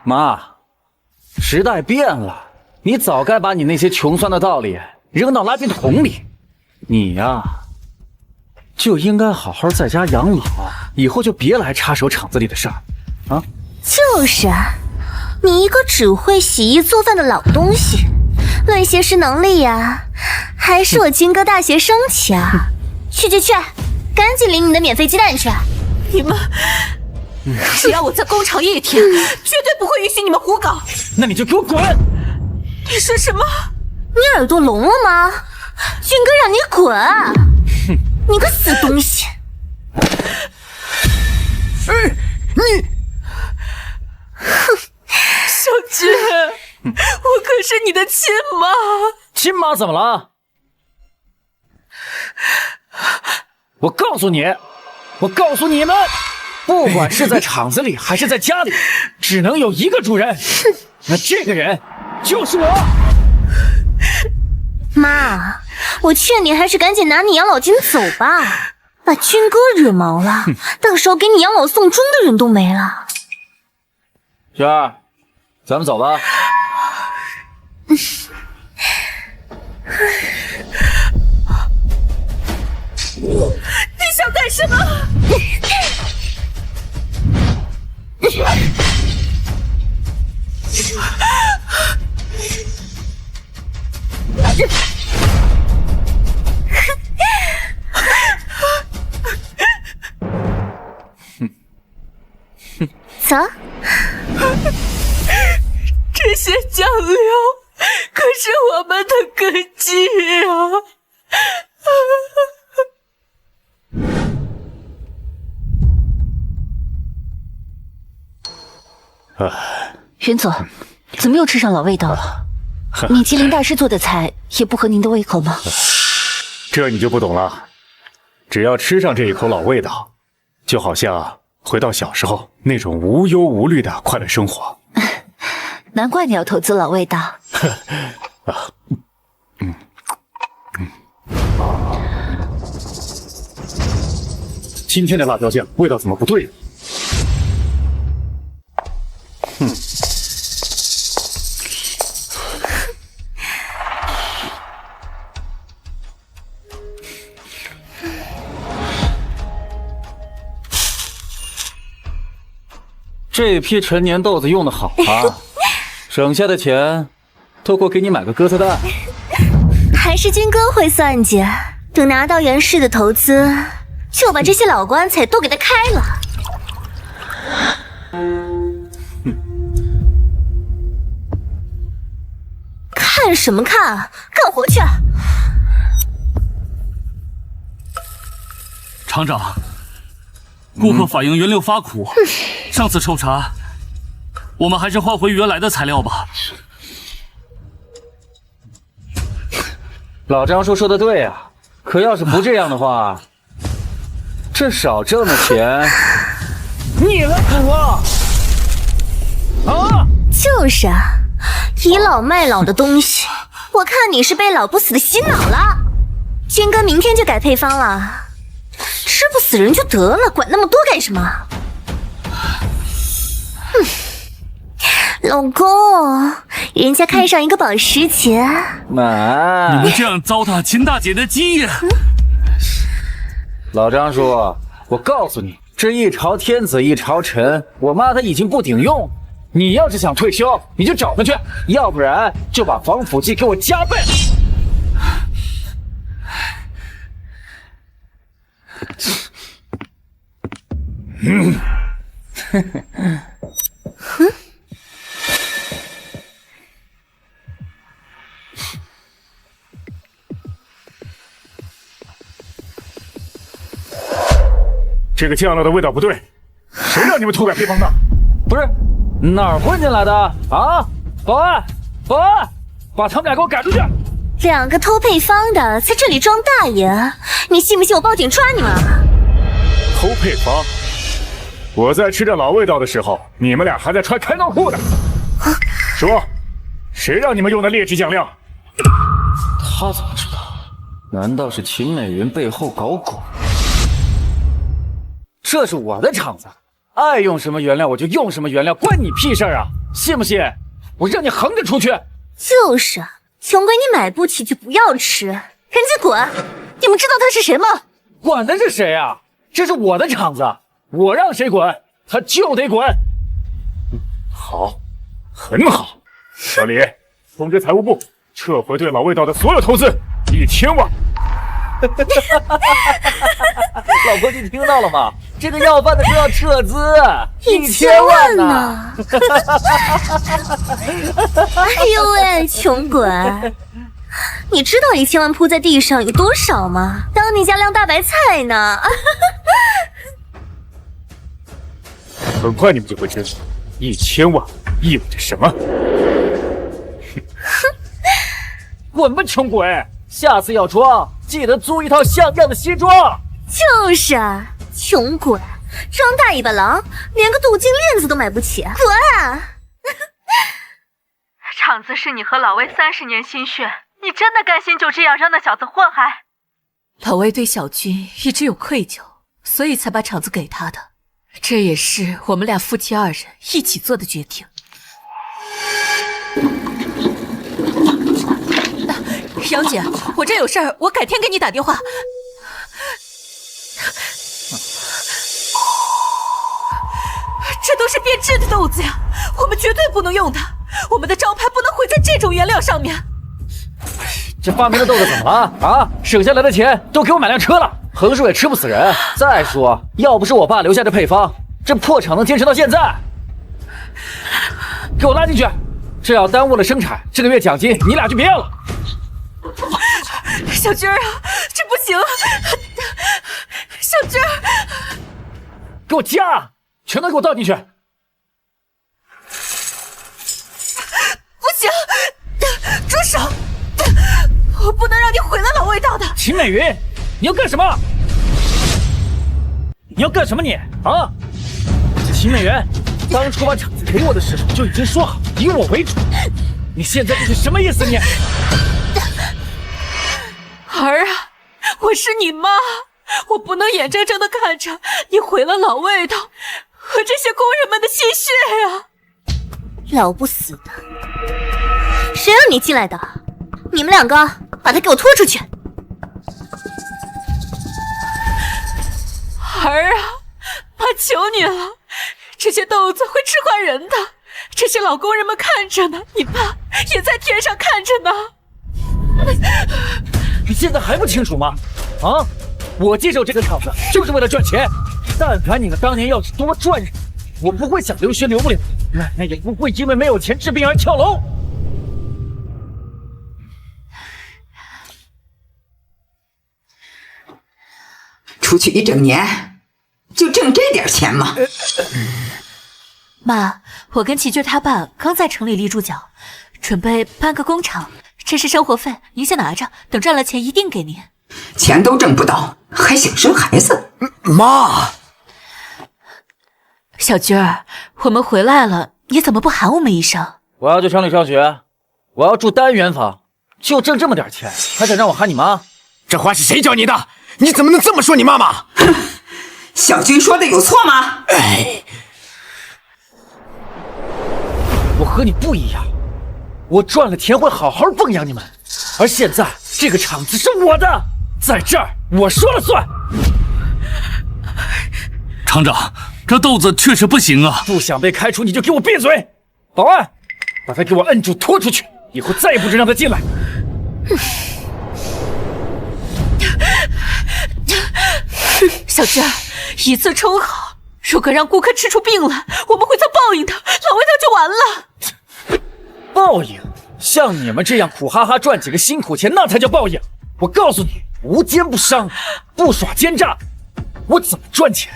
妈，时代变了，你早该把你那些穷酸的道理扔到垃圾桶里。你呀，就应该好好在家养老，以后就别来插手厂子里的事儿，啊？就是啊，你一个只会洗衣做饭的老东西，论学识能力呀，还是我军哥大学生强。去，赶紧领你的免费鸡蛋去！你们只要我在工厂一天，绝对不会允许你们胡搞。那你就给我滚！你说什么？你耳朵聋了吗？军哥让你滚！你个死东西！你，小军，我可是你的亲妈。亲妈怎么了？我告诉你们，不管是在厂子里还是在家里，只能有一个主人。那这个人就是我。妈，我劝你还是赶紧拿你养老金走吧，把军哥惹毛了，到时候给你养老送终的人都没了。轩儿，咱们走吧。你想干什么？走。这些酱料可是我们的根基啊！袁总，怎么又吃上老味道了？米其林大师做的菜也不合您的胃口吗？这你就不懂了。只要吃上这一口老味道，就好像回到小时候那种无忧无虑的快乐生活。难怪你要投资老味道。今天的辣椒酱味道怎么不对呢？这批陈年豆子用的好啊，省下的钱都够给你买个鸽子蛋。还是军哥会算计，等拿到袁氏的投资，就把这些老棺材都给他开了。看什么看？干活去！厂长，顾客反映原料发苦，上次抽查，我们还是换回原来的材料吧。老张说的对啊，可要是不这样的话，这少挣的钱你来补啊！啊！就是啊，倚老卖老的东西，我看你是被老不死的洗脑了。军哥明天就改配方了，吃不死人就得了，管那么多干什么？老公，人家开上一个保时捷，买。你们这样糟蹋秦大姐的基业。老张叔，我告诉你，这一朝天子一朝臣，我妈她已经不顶用。你要是想退休，你就找她去，要不然就把防腐剂给我加倍。这个酱料的味道不对，谁让你们偷改配方的？不是，哪儿混进来的啊？保安，保安，把他们俩给我赶出去！两个偷配方的在这里装大爷，你信不信我报警抓你们？偷配方？我在吃着老味道的时候，你们俩还在穿开裆裤呢。说，谁让你们用的劣质酱料？他怎么知道？难道是秦美云背后搞鬼？这是我的厂子爱用什么原料我就用什么原料，关你屁事啊！信不信我让你横着出去？就是啊，穷鬼你买不起就不要吃，赶紧滚！你们知道他是谁吗？管他是谁啊？这是我的场子，我让谁滚他就得滚。好，很好。小李，通知财务部撤回对老味道的所有投资1000万。老婆，你听到了吗？这个要饭的说要撤资1000万呢！哎呦喂，穷鬼，你知道1000万铺在地上有多少吗？当你家晾大白菜呢！很快你们就会知道，1000万意味着什么。滚吧，穷鬼！下次要装，记得租一套像样的西装。就是啊，穷鬼，装大尾巴狼，连个镀金链子都买不起，滚啊！场子是你和老魏30年心血，你真的甘心就这样让那小子祸害？老魏对小军一直有愧疚，所以才把场子给他的，这也是我们俩夫妻2人一起做的决定。杨姐，我这有事儿，我改天给你打电话。这都是变质的豆子呀，我们绝对不能用它，我们的招牌不能毁在这种原料上面。这发霉的豆子怎么了啊？省下来的钱都给我买辆车了，横竖也吃不死人。再说，要不是我爸留下这配方，这破厂能坚持到现在。给我拉进去，这要耽误了生产，这个月奖金你俩就别要了。小军儿啊，这不行！小军儿，给我加，全都给我倒进去！不行，住手！我不能让你毁了老味道的。秦美云，你要干什么？你要干什么你啊？秦美云，当初把厂子给我的时候就已经说好以我为主，你现在这是什么意思你？儿啊，我是你妈，我不能眼睁睁的看着你毁了老味道和这些工人们的心血呀！老不死的，谁让你进来的？你们两个把他给我拖出去！儿啊，妈求你了，这些豆子会吃坏人的，这些老工人们看着呢，你爸也在天上看着呢。你现在还不清楚吗？啊！我接手这个厂子就是为了赚钱。但凡你们当年要是多赚人，我不会想留学留不了，奶奶也不会因为没有钱治病而跳楼。出去1整年，就挣这点钱吗？妈，我跟齐军他爸刚在城里立住脚，准备办个工厂。这是生活费，您先拿着，等赚了钱一定给您。钱都挣不到，还想生孩子？妈，小军儿，我们回来了，你怎么不喊我们一声？我要去城里上学，我要住单元房，就挣这么点钱，还想让我喊你妈？这话是谁教你的？你怎么能这么说你妈妈？小军说的有错吗？我和你不一样，我赚了钱会好好奉养你们，而现在这个厂子是我的，在这儿我说了算。厂长，这豆子确实不行啊！不想被开除你就给我闭嘴！保安，把他给我摁住拖出去，以后再也不准让他进来。小娟，一次冲好，如果让顾客吃出病来，我们会遭报应的，老味道就完了。报应？像你们这样苦哈哈赚几个辛苦钱，那才叫报应。我告诉你，无奸不商，不耍奸诈，我怎么赚钱？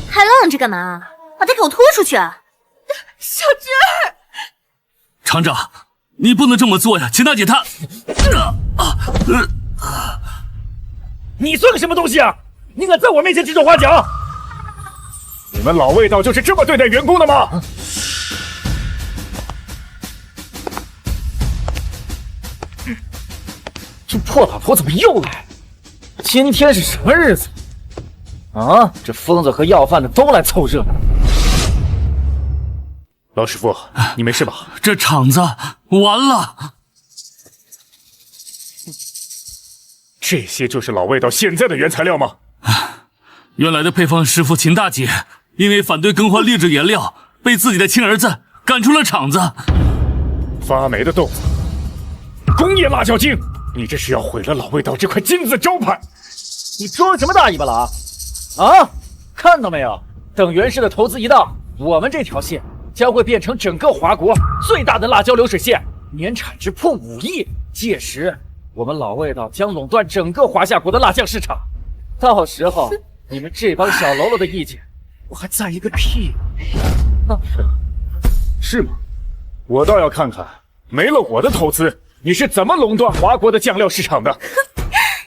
还愣着干嘛？把他给我拖出去！小娟，厂长，你不能这么做呀，秦大姐她……你算个什么东西啊！你敢在我面前指手画脚？你们老味道就是这么对待员工的吗？这破老头怎么又来？今天是什么日子？啊，这疯子和要饭的都来凑热闹。老师傅，你没事吧？这场子完了。这些就是老味道现在的原材料吗？原来的配方师傅秦大姐因为反对更换劣质原料，被自己的亲儿子赶出了厂子。发霉的豆子，工业辣椒精，你这是要毁了老味道这块金字招牌！你装什么大尾巴狼？啊，看到没有？等袁氏的投资一到，我们这条线将会变成整个华国最大的辣椒流水线，年产值破5亿。届时，我们老味道将垄断整个华夏国的辣酱市场。到时候，你们这帮小喽啰的意见，我还在意个屁！是吗？我倒要看看，没了我的投资，你是怎么垄断华国的酱料市场的？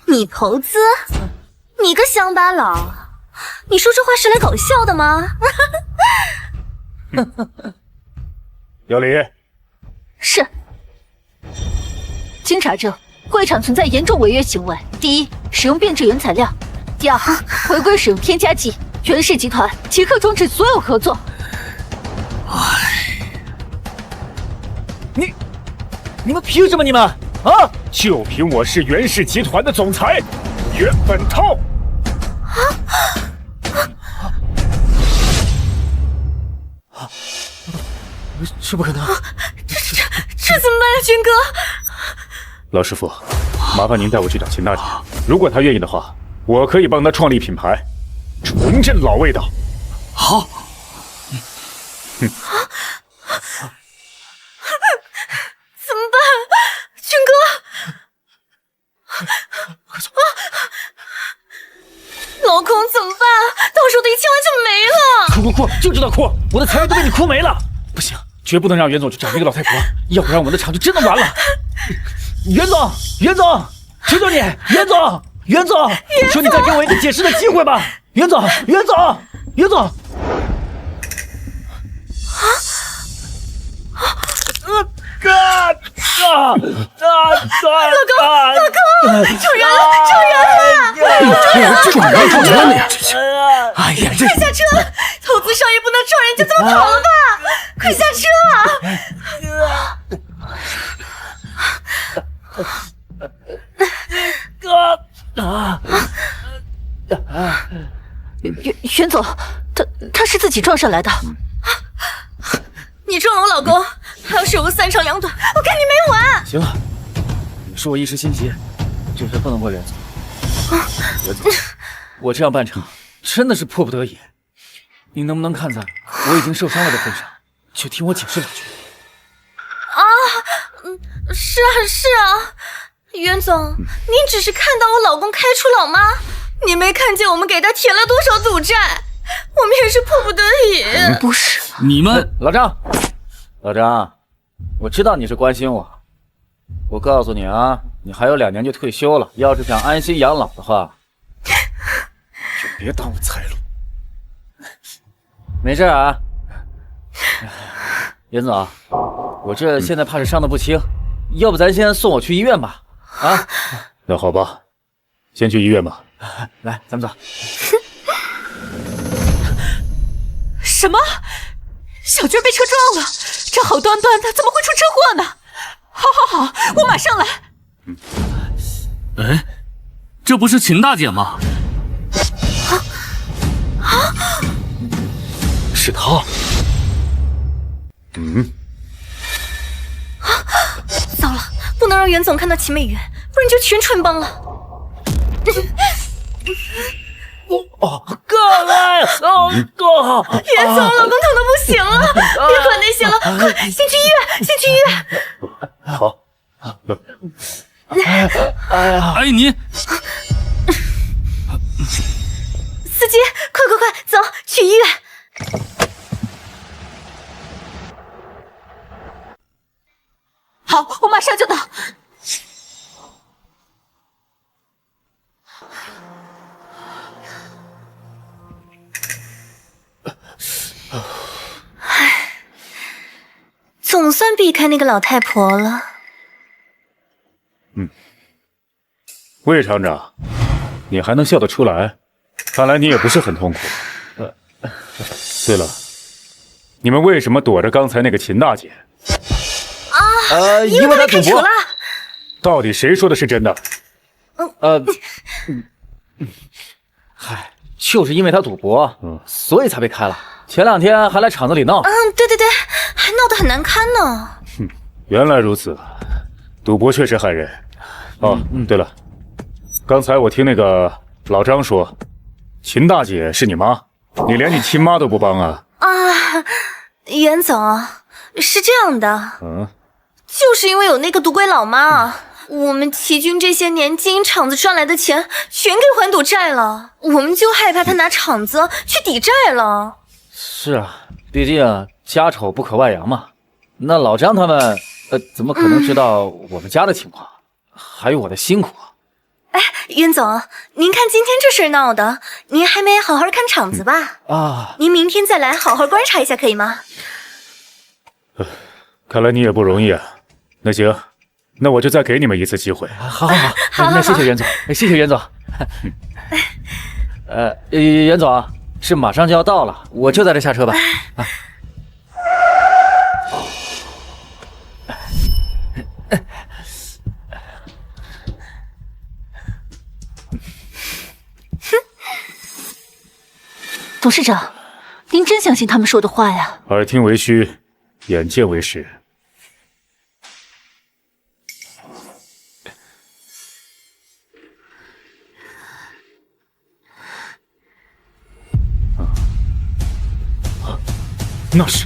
你投资？你个乡巴佬，你说这话是来搞笑的吗？姚离，是。经查证，会场存在严重违约行为。第一，使用变质原材料；第二，违规使用添加剂。袁氏集团即刻终止所有合作。你们凭什么？你们啊？就凭我是袁氏集团的总裁袁本涛。这不可能！这怎么办呀，军哥？老师傅，麻烦您带我去找秦大姐，如果她愿意的话，我可以帮她创立品牌，重振老味道。好。怎么办，军哥？老公怎么办？到时候的1千万就没了！哭，就知道哭！我的财运都被你哭没了！不行，绝不能让袁总去找那个老太婆，要不然我们的厂就真的完了。袁总，求求你，袁总，求你再给我一个解释的机会吧！袁总。老公，救人了！撞人了呀！哎呀，这快下车！投资商业不能撞人就这么跑了吧？快下车！袁总，他是自己撞上来的。你撞了我老公，还要受我3长2短，我跟你没完！行了，你说我一时心急，这事不能怪袁总。袁总，我这样办成真的是迫不得已，您能不能看在我已经受伤了的份上，就听我解释2句？是啊，袁总，您只是看到我老公开出老妈，您没看见我们给他填了多少赌债，我们也是迫不得已。不是你们，老张，我知道你是关心我，我告诉你啊，你还有2年就退休了，要是想安心养老的话，就别耽误财路。没事啊，袁总，我这现在怕是伤得不轻，要不咱先送我去医院吧？啊，那好吧，先去医院吧。来，咱们走。什么？小军被车撞了，这好端端的怎么会出车祸呢？好，我马上来。哎，这不是秦大姐吗？是她。糟了，不能让袁总看到秦美媛，不然就全穿帮了。哥来，袁总，老公疼得不行了，别管那些了，快先去医院。好。哎，你司机，快，走，去医院。好，我马上就到。总算避开那个老太婆了。魏厂长，你还能笑得出来，看来你也不是很痛苦。对了，你们为什么躲着刚才那个秦大姐？因为他赌博。到底谁说的是真的？嗨，就是因为他赌博，所以才被开了。前2天还来厂子里闹。对，还闹得很难堪呢。原来如此，赌博确实害人。对了，刚才我听那个老张说，秦大姐是你妈，你连你亲妈都不帮啊？袁总，是这样的，就是因为有那个赌鬼老妈，我们齐军这些年经营厂子赚来的钱全给还赌债了，我们就害怕他拿厂子去抵债了。是啊，毕竟家丑不可外扬嘛。那老张他们，怎么可能知道我们家的情况，还有我的辛苦啊？袁总，您看今天这事闹的，您还没好好看场子吧？您明天再来好好观察一下，可以吗？看来你也不容易啊。那行，那我就再给你们一次机会。好，那谢谢袁总，谢谢袁总。袁总是马上就要到了，我就在这下车吧。董事长，您真相信他们说的话呀？耳听为虚，眼见为实。那是。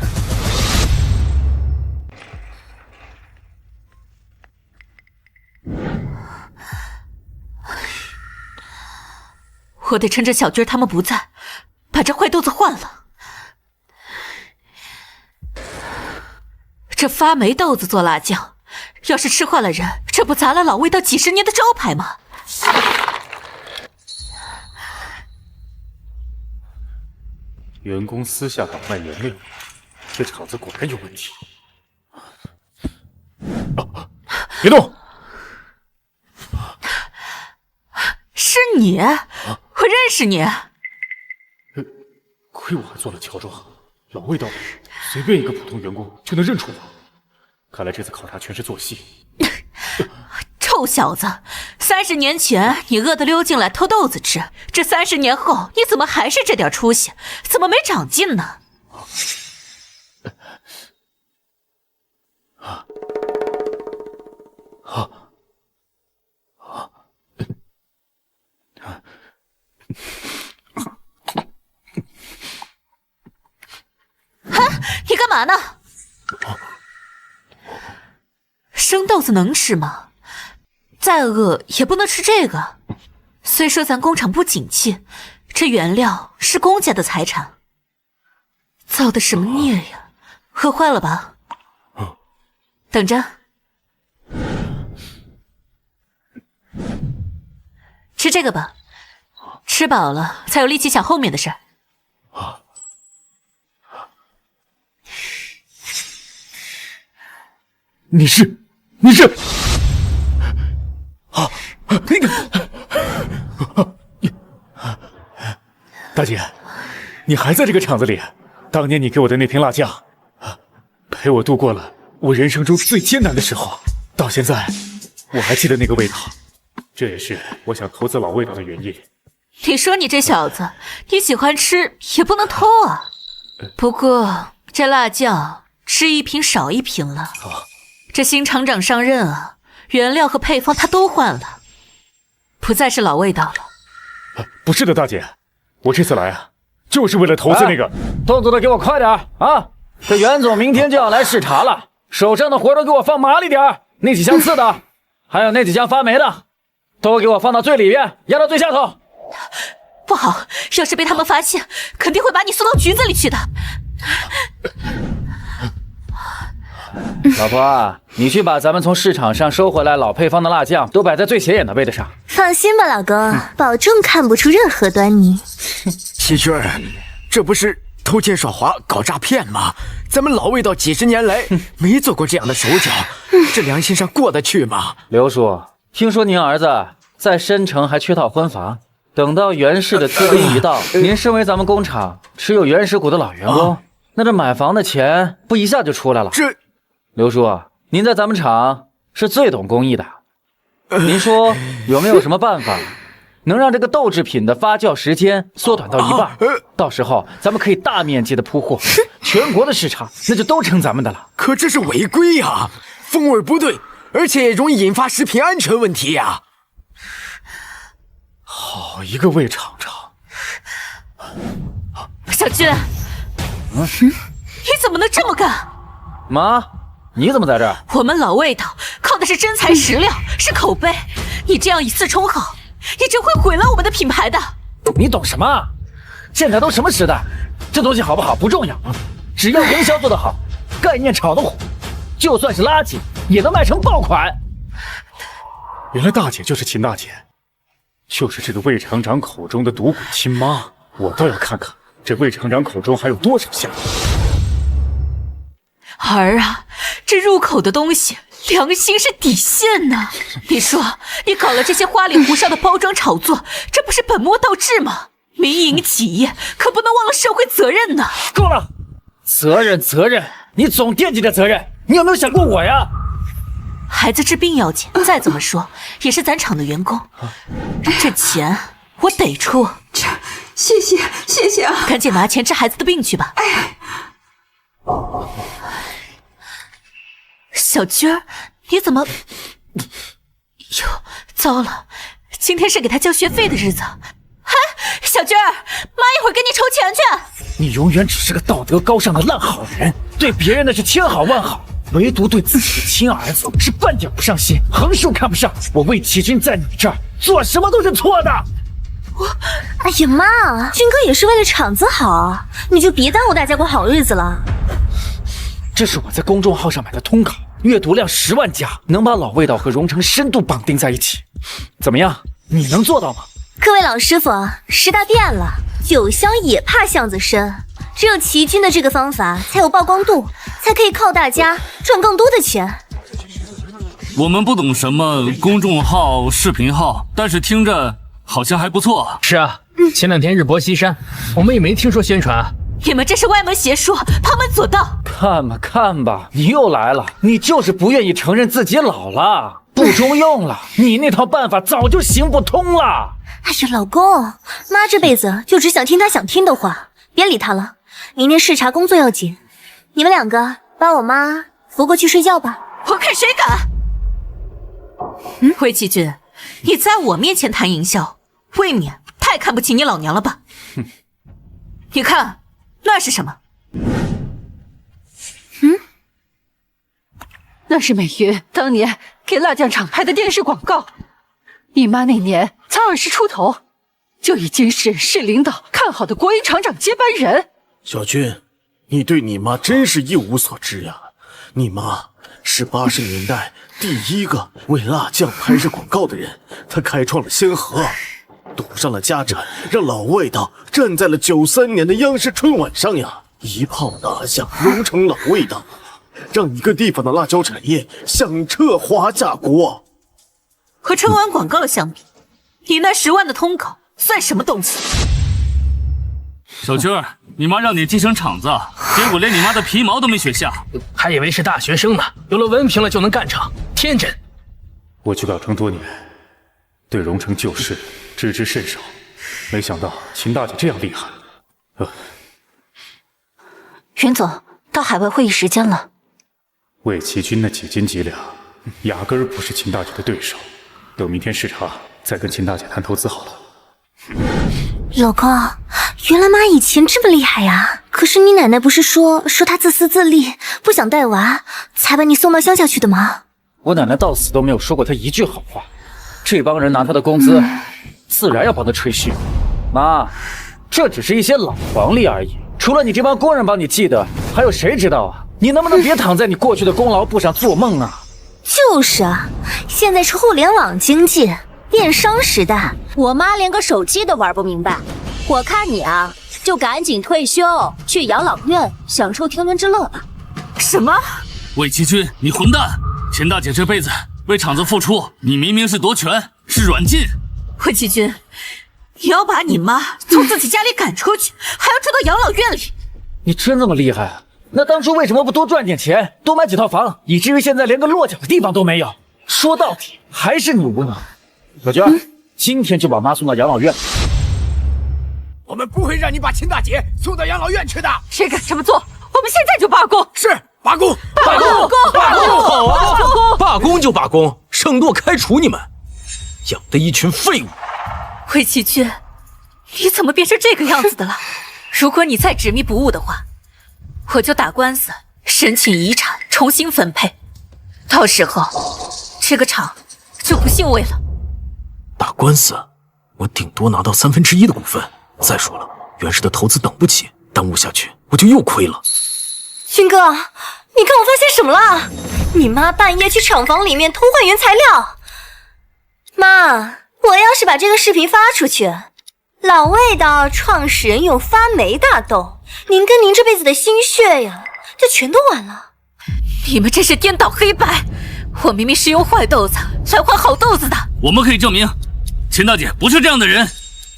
我得趁着小军他们不在，把这坏豆子换了。这发霉豆子做辣酱，要是吃坏了人，这不砸了老味道几10年的招牌吗？员工私下倒卖原料，这厂子果然有问题。别动！是你？我认识你。亏我还做了乔装，老味道的事，随便一个普通员工就能认出我。看来这次考察全是做戏。臭小子，30年前你饿得溜进来偷豆子吃，这30年后你怎么还是这点出息？怎么没长进呢？你干嘛呢？生豆子能吃吗？再饿也不能吃这个。虽说咱工厂不景气，这原料是公家的财产。造的什么孽呀？喝坏了吧？等着，吃这个吧，吃饱了才有力气想后面的事儿。你是那个大姐，你还在这个厂子里？当年你给我的那瓶辣酱，陪我度过了我人生中最艰难的时候，到现在我还记得那个味道，这也是我想投资老味道的原因。你说你这小子，你喜欢吃也不能偷啊。不过这辣酱吃一瓶少一瓶了。这新厂长上任啊，原料和配方他都换了，不再是老味道了。不是的，大姐，我这次来啊，就是为了投资那个。动作的给我快点啊！这袁总明天就要来视察了，手上的活都给我放麻利点。那几箱刺的，还有那几箱发霉的，都给我放到最里边，压到最下头。不好，要是被他们发现，肯定会把你送到局子里去的。老婆，你去把咱们从市场上收回来老配方的辣酱都摆在最显眼的位子上。放心吧，老公，保证看不出任何端倪。齐军，这不是偷奸耍滑搞诈骗吗？咱们老味道几10年来没做过这样的手脚，这良心上过得去吗？刘叔，听说您儿子在申城还缺套婚房，等到袁氏的资金一到，您身为咱们工厂持有原始股的老员工，那这买房的钱不一下就出来了。这，刘叔，您在咱们厂是最懂工艺的，您说有没有什么办法？能让这个豆制品的发酵时间缩短到一半，到时候咱们可以大面积的铺货，全国的市场那就都成咱们的了。可这是违规呀，风味不对，而且容易引发食品安全问题呀。好一个魏厂长！小军，你怎么能这么干？妈，你怎么在这儿？我们老味道靠的是真材实料，是口碑。你这样以次充好，你真会毁了我们的品牌的。你懂什么？现在都什么时代，这东西好不好不重要，只要营销做得好，概念炒得火，就算是垃圾也能卖成爆款。原来大姐就是秦大姐，就是这个魏厂长口中的赌鬼亲妈。我倒要看看这魏厂长口中还有多少下。儿啊，这入口的东西良心是底线呐！你说你搞了这些花里胡哨的包装炒作，这不是本末倒置吗？民营企业可不能忘了社会责任呢。够了，责任，你总惦记着责任，你有没有想过我呀？孩子治病要紧，再怎么说也是咱厂的员工，这钱我得出。谢谢啊！赶紧拿钱治孩子的病去吧。哎，小军儿，你怎么？哟，糟了，今天是给他交学费的日子。嗨，小军儿，妈一会儿给你筹钱去。你永远只是个道德高尚的烂好人，对别人的是千好万好，唯独对自己的亲儿子是半点不上心，横竖看不上。我魏启军在你这儿做什么都是错的。哎呀妈，军哥也是为了厂子好，你就别耽误大家过好日子了。这是我在公众号上买的通稿，阅读量10万加，能把老味道和荣成深度绑定在一起。怎么样，你能做到吗？各位老师傅，时代变了，酒香也怕巷子深，只有齐军的这个方法才有曝光度，才可以靠大家赚更多的钱。我们不懂什么公众号、视频号，但是听着好像还不错。是啊，前2天日薄西山，我们也没听说宣传啊。你们这是歪门邪说，旁门左道。看吧，你又来了，你就是不愿意承认自己老了，不中用了。你那套办法早就行不通了。哎呀，老公，妈这辈子就只想听她想听的话，别理她了。明天视察工作要紧，你们2个把我妈扶过去睡觉吧。我看谁敢！魏启军，你在我面前谈营销，未免太看不起你老娘了吧？你看，那是什么？那是美云当年给辣酱厂拍的电视广告。你妈那年才20出头，就已经是市领导看好的国营厂长接班人。小军，你对你妈真是一无所知呀！你妈是80年代第一个为辣酱拍摄广告的人，她开创了先河，赌上了家产，让老味道站在了93年的央视春晚上呀，一炮拿下荣成老味道，让一个地方的辣椒产业响彻华夏国。和春晚广告相比，你那10万的通稿算什么东西？小军儿，你妈让你继承厂子，结果连你妈的皮毛都没选下，还以为是大学生呢，有了文凭了就能干成，天真。我去老城多年，对荣成旧事知之甚少，没想到秦大姐这样厉害。袁总，到海外会议时间了。魏齐军那几斤几两，压根儿不是秦大姐的对手。等明天视察，再跟秦大姐谈投资好了。老公，原来妈以前这么厉害呀！可是你奶奶不是说她自私自利，不想带娃，才把你送到乡下去的吗？我奶奶到死都没有说过她一句好话。这帮人拿她的工资，自然要帮她吹嘘。妈，这只是一些老黄历而已，除了你这帮工人帮你记得，还有谁知道啊？你能不能别躺在你过去的功劳簿上做梦啊？就是啊，现在是互联网经济、电商时代，我妈连个手机都玩不明白。我看你啊，就赶紧退休，去养老院享受天伦之乐吧。什么？魏齐军，你混蛋！秦大姐这辈子为厂子付出，你明明是夺权，是软禁。魏齐军，你要把你妈从自己家里赶出去，还要住到养老院里？你真这么厉害？那当初为什么不多赚点钱，多买几套房，以至于现在连个落脚的地方都没有？说到底还是你无能。小娟，今天就把妈送到养老院。我们不会让你把秦大姐送到养老院去的。谁敢这么做，我们现在就罢工。是罢工，罢工，罢工，好啊！罢工，罢工就罢工，圣诺开除你们，养的一群废物。魏启军，你怎么变成这个样子的了？如果你再执迷不悟的话，我就打官司申请遗产重新分配，到时候这个厂就不姓魏了。打官司，我顶多拿到1/3的股份。再说了，袁氏的投资等不起，耽误下去我就又亏了。军哥，你看我发现什么了？你妈半夜去厂房里面偷换原材料。妈，我要是把这个视频发出去，老魏的创始人有发霉大豆，您跟您这辈子的心血呀，就全都完了。你们真是颠倒黑白！我明明是用坏豆子来换好豆子的。我们可以证明，秦大姐不是这样的人。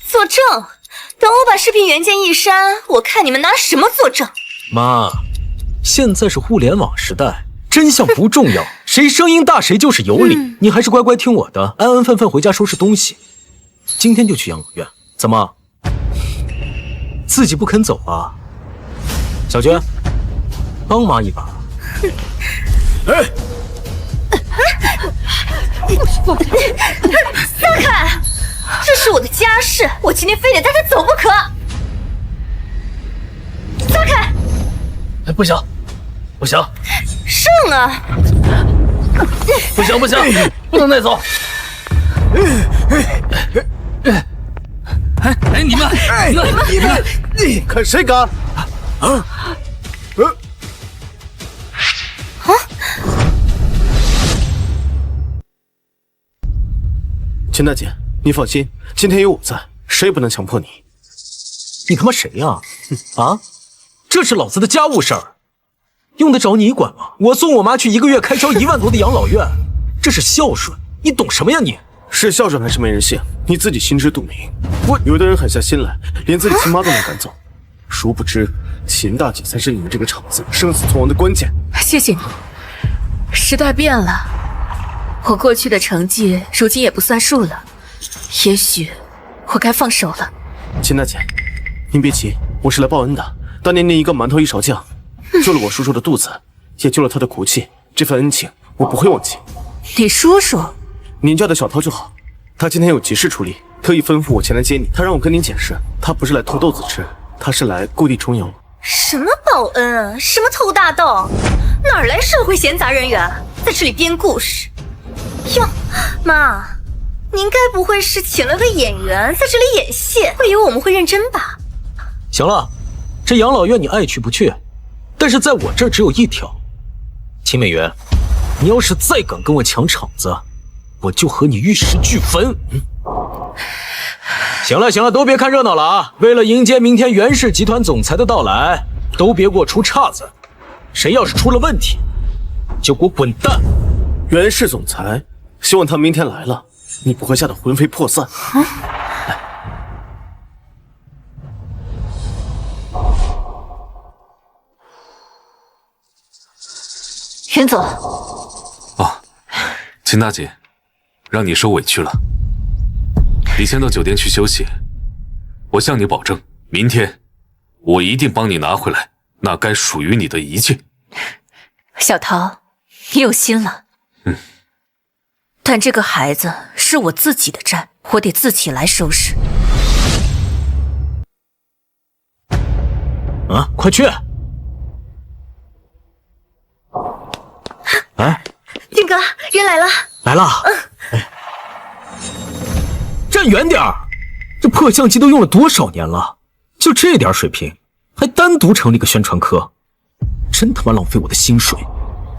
作证？等我把视频原件一删，我看你们拿什么作证？妈，现在是互联网时代，真相不重要，谁声音大谁就是有理。你还是乖乖听我的，安安分分回家收拾东西。今天就去养老院。怎么？自己不肯走啊？小娟，帮妈一把。哎！撒开！这是我的家事，我今天非得带他走不可。撒开！哎，不行，不行！胜啊！不行不行，不能带走！哎，你们看谁敢！秦大姐，你放心，今天有我在，谁也不能强迫你。你他妈谁呀？啊，这是老子的家务事儿，用得着你管吗？我送我妈去1个月开销1万多的养老院，这是孝顺，你懂什么呀你？是孝顺还是没人性，你自己心知肚明。有的人狠下心来，连自己亲妈都能赶走，殊不知秦大姐才是你们这个厂子生死存亡的关键。谢谢你，时代变了，我过去的成绩如今也不算数了，也许我该放手了。秦大姐，您别急，我是来报恩的。当年您一个馒头一勺酱，救了我叔叔的肚子，也救了他的骨气，这份恩情我不会忘记。你叔叔？您叫的小涛就好，他今天有急事处理，特意吩咐我前来接你。他让我跟您解释，他不是来偷豆子吃，他是来故地重游。什么报恩啊？什么偷大豆？哪来社会闲杂人员在这里编故事？哟，妈，您该不会是请了个演员在这里演戏，会以为我们会认真吧？行了，这养老院你爱去不去，但是在我这儿只有一条，秦美元，你要是再敢跟我抢场子，我就和你玉石俱焚。行了行了，都别看热闹了啊！为了迎接明天袁氏集团总裁的到来，都别给我出岔子。谁要是出了问题，就给我滚蛋！袁氏总裁，希望他明天来了，你不会吓得魂飞魄散。袁总。哦，秦大姐，让你受委屈了。你先到酒店去休息，我向你保证，明天我一定帮你拿回来那该属于你的一切。小桃，你有心了。但这个孩子是我自己的债，我得自己来收拾。啊，快去！哎，俊哥，人来了。来了。哎，站远点儿！这破相机都用了多少年了？就这点水平，还单独成立个宣传科，真他妈浪费我的薪水！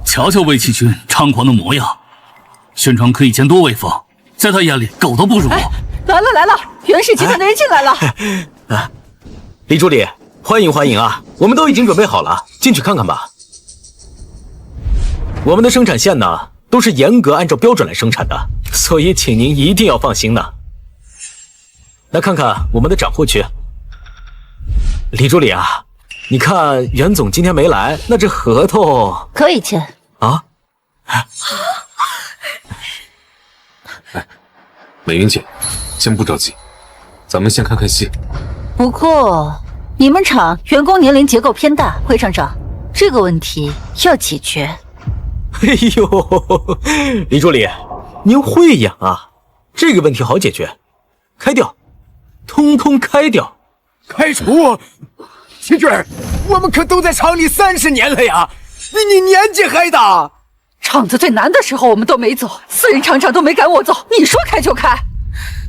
瞧瞧魏启军猖狂的模样，宣传科以前多威风，在他眼里狗都不如。哎，来了来了，袁氏集团的人进来了。啊，李助理，欢迎欢迎啊！我们都已经准备好了，进去看看吧。我们的生产线呢，都是严格按照标准来生产的，所以请您一定要放心呢。来看看我们的账户区。李助理啊，你看袁总今天没来，那这合同可以签啊？美云姐，先不着急，咱们先看看戏。不过你们厂员工年龄结构偏大，会厂长，这个问题要解决。哎呦，李助理，您会演啊？这个问题好解决，开掉，通通开掉。开除？秦军，我们可都在厂里30年了呀，比你年纪还大。厂子最难的时候我们都没走，私人厂长都没赶我走，你说开就开？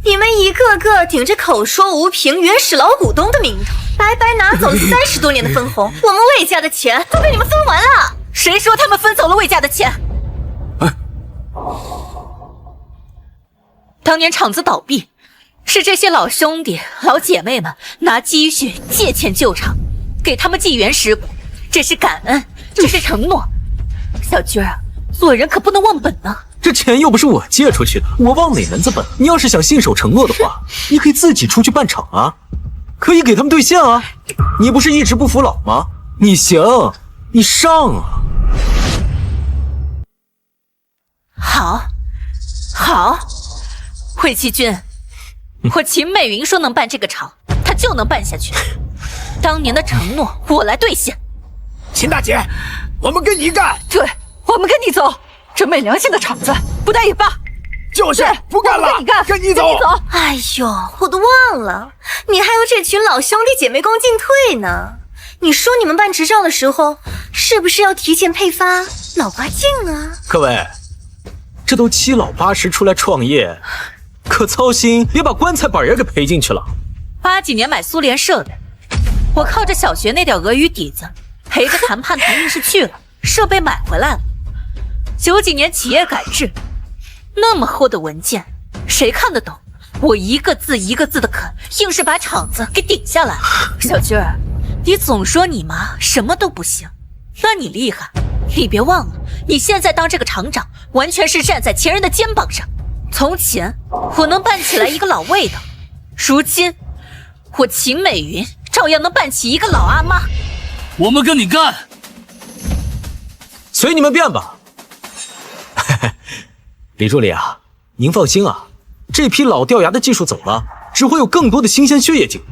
你们一个个顶着口说无凭原始老股东的名头，白白拿走了30多年的分红，我们魏家的钱都被你们分完了。谁说他们分走了魏家的钱？当年厂子倒闭，是这些老兄弟老姐妹们拿积蓄借钱救厂，给他们寄原始股，这是感恩，这是承诺。小军儿，做人可不能忘本啊！这钱又不是我借出去的，我忘哪门子本？你要是想信守承诺的话，你可以自己出去办厂啊，可以给他们兑现啊。你不是一直不服老吗？你行，你上啊！好，魏继军，我秦美云说能办这个厂，他就能办下去。当年的承诺，我来兑现。秦大姐，我们跟你干！对，我们跟你走。这没良心的厂子，不干也罢。就是不干了，跟你走。哎呦，我都忘了，你还有这群老兄弟姐妹共进退呢。你说你们办执照的时候，是不是要提前配发老花镜啊？各位，这都7老80出来创业，可操心别把棺材板也给赔进去了。80几年买苏联设备，我靠着小学那点俄语底子，陪着谈判谈硬是去了，设备买回来了。90几年企业改制，那么厚的文件，谁看得懂？我一个字一个字的啃，硬是把厂子给顶下来。小军儿，你总说你妈什么都不行，那你厉害。你别忘了，你现在当这个厂长，完全是站在前人的肩膀上。从前我能办起来一个老魏的，如今我秦美云照样能办起一个老阿妈。我们跟你干，随你们便吧。李助理啊，您放心啊，这批老掉牙的技术走了，只会有更多的新鲜血液进，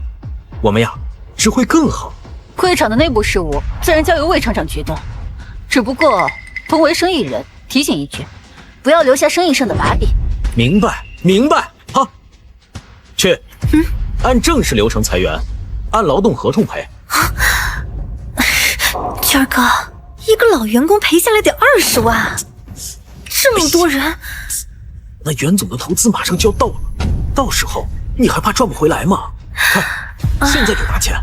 我们呀只会更好。会厂的内部事务自然交由魏厂长决断，只不过同为生意人，提醒一句，不要留下生意上的把柄。明白。好，去，按正式流程裁员，按劳动合同赔。军儿哥，一个老员工赔下来得20万，这么多人，那袁总的投资马上就要到了，到时候你还怕赚不回来吗？看，现在就拿钱。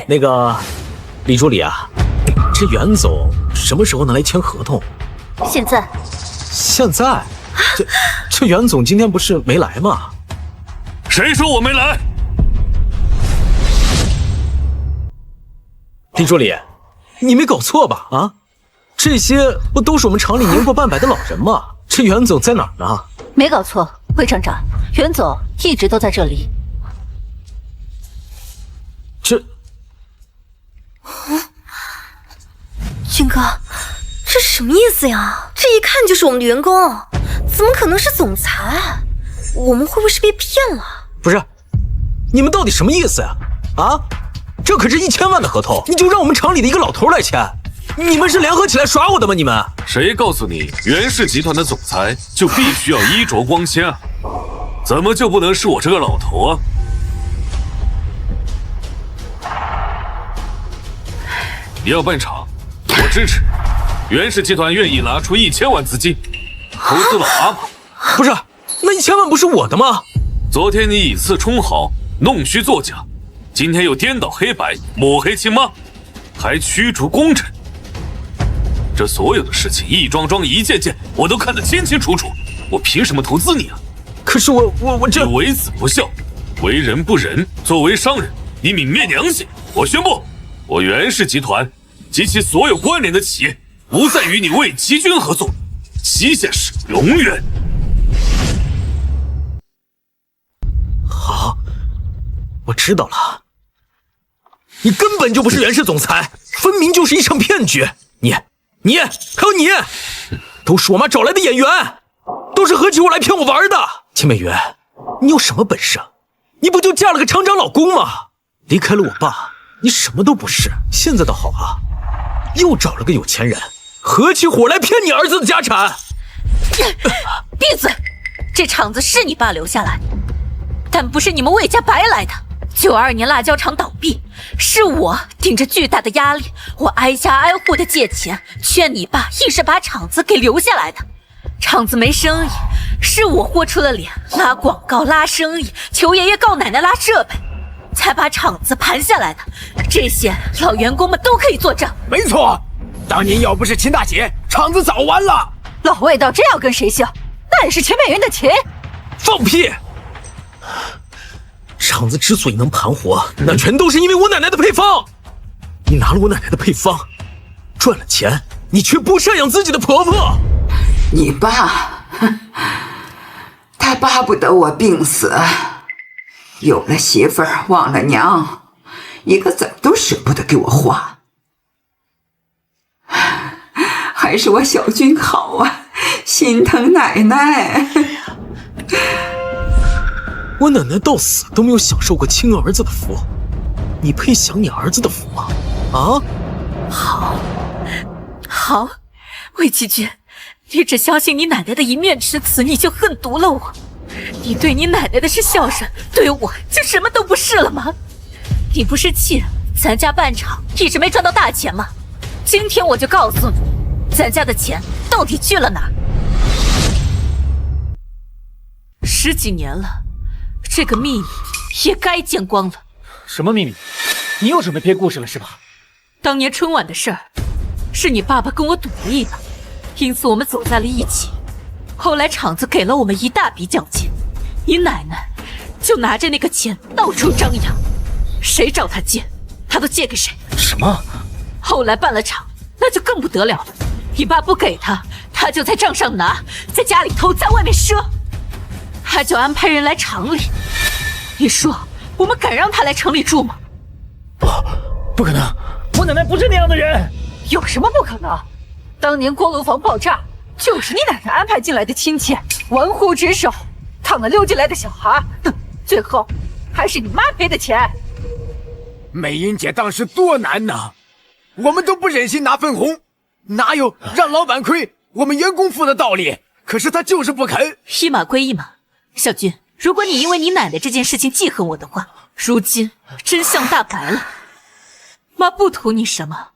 那个李助理啊，这袁总什么时候能来签合同？现在？这袁总今天不是没来吗？谁说我没来？李助理，你没搞错吧？啊，这些不都是我们厂里年过半百的老人吗？这袁总在哪儿呢？没搞错，魏厂长，袁总一直都在这里。军哥，这什么意思呀？这一看就是我们的员工，怎么可能是总裁？我们会不会是被骗了？不是，你们到底什么意思呀？啊，这可是1000万的合同，你就让我们厂里的一个老头来签？你们是联合起来耍我的吗？你们谁告诉你袁氏集团的总裁就必须要衣着光鲜啊？怎么就不能是我这个老头啊？你要办厂，我支持。袁氏集团愿意拿出1000万资金投资老阿玛。不是，那1000万不是我的吗？昨天你以次充好，弄虚作假，今天又颠倒黑白，抹黑亲妈，还驱逐功臣。这所有的事情一桩桩一件件，我都看得清清楚楚。我凭什么投资你啊？可是我这你为子不孝，为人不仁，作为商人，你泯灭良心。我宣布，我袁氏集团及其所有关联的企业，不再与你魏齐军合作，期限是永远。好，我知道了。你根本就不是袁氏总裁，分明就是一场骗局。你还有你，都是我妈找来的演员，都是何其我来骗我玩的。秦美云，你有什么本事？你不就嫁了个厂长老公吗？离开了我爸，你什么都不是。现在倒好啊，又找了个有钱人，合起伙来骗你儿子的家产。闭嘴！这厂子是你爸留下来，但不是你们魏家白来的。92年辣椒厂倒闭，是我顶着巨大的压力，我挨家挨户的借钱，劝你爸硬是把厂子给留下来的。厂子没生意，是我豁出了脸，拉广告拉生意，求爷爷告奶奶拉设备，才把厂子盘下来的。这些老员工们都可以作证。没错，当年要不是秦大姐，厂子早完了。老魏道真要跟谁姓，那也是秦美云的秦。放屁！厂子之所以能盘活，那全都是因为我奶奶的配方。你拿了我奶奶的配方，赚了钱，你却不赡养自己的婆婆。你爸，他巴不得我病死，有了媳妇儿忘了娘，一个子都舍不得给我花。还是我小军好啊，心疼奶奶。我奶奶到死都没有享受过亲儿子的福，你配享你儿子的福吗？啊？好，魏奇君，你只相信你奶奶的一面之词，你就恨毒了我。你对你奶奶的是孝顺，对我就什么都不是了吗？你不是气咱家办厂一直没赚到大钱吗？今天我就告诉你，咱家的钱到底去了哪儿？10几年了，这个秘密也该见光了。什么秘密？你又准备编故事了是吧？当年春晚的事儿，是你爸爸跟我赌了一把，因此我们走在了一起。后来厂子给了我们一大笔奖金，你奶奶就拿着那个钱到处张扬，谁找他借，他都借给谁。什么？后来办了厂，那就更不得了了。你爸不给他，他就在账上拿，在家里偷，在外面赊，他就安排人来厂里。你说我们敢让他来城里住吗？不可能，我奶奶不是那样的人。有什么不可能？当年锅炉房爆炸，就是你奶奶安排进来的亲戚，玩忽职守，烫了溜进来的小孩，最后还是你妈赔的钱。美英姐当时多难呐，我们都不忍心拿分红，哪有让老板亏我们员工付的道理？可是他就是不肯。一码归一码，小军，如果你因为你奶奶这件事情记恨我的话，如今真相大白了。妈不图你什么，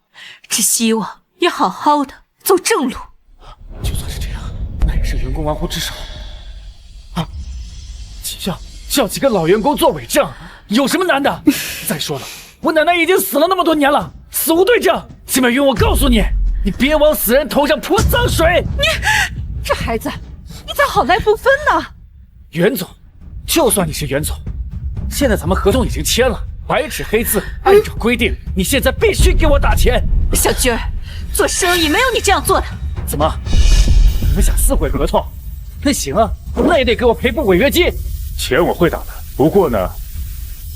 只希望你好好的走正路。就算是这样，那也是员工玩忽职守啊！叫几个老员工做伪证，有什么难的？再说了，我奶奶已经死了那么多年了，死无对证。季美云，我告诉你，你别往死人头上泼脏水。你这孩子，你咋好赖不分呢？袁总，就算你是袁总，现在咱们合同已经签了，白纸黑字，按照规定，你现在必须给我打钱。小军儿，做生意没有你这样做的。怎么？你们想撕毁合同？那行啊，那也得给我赔付违约金。钱我会打的，不过呢，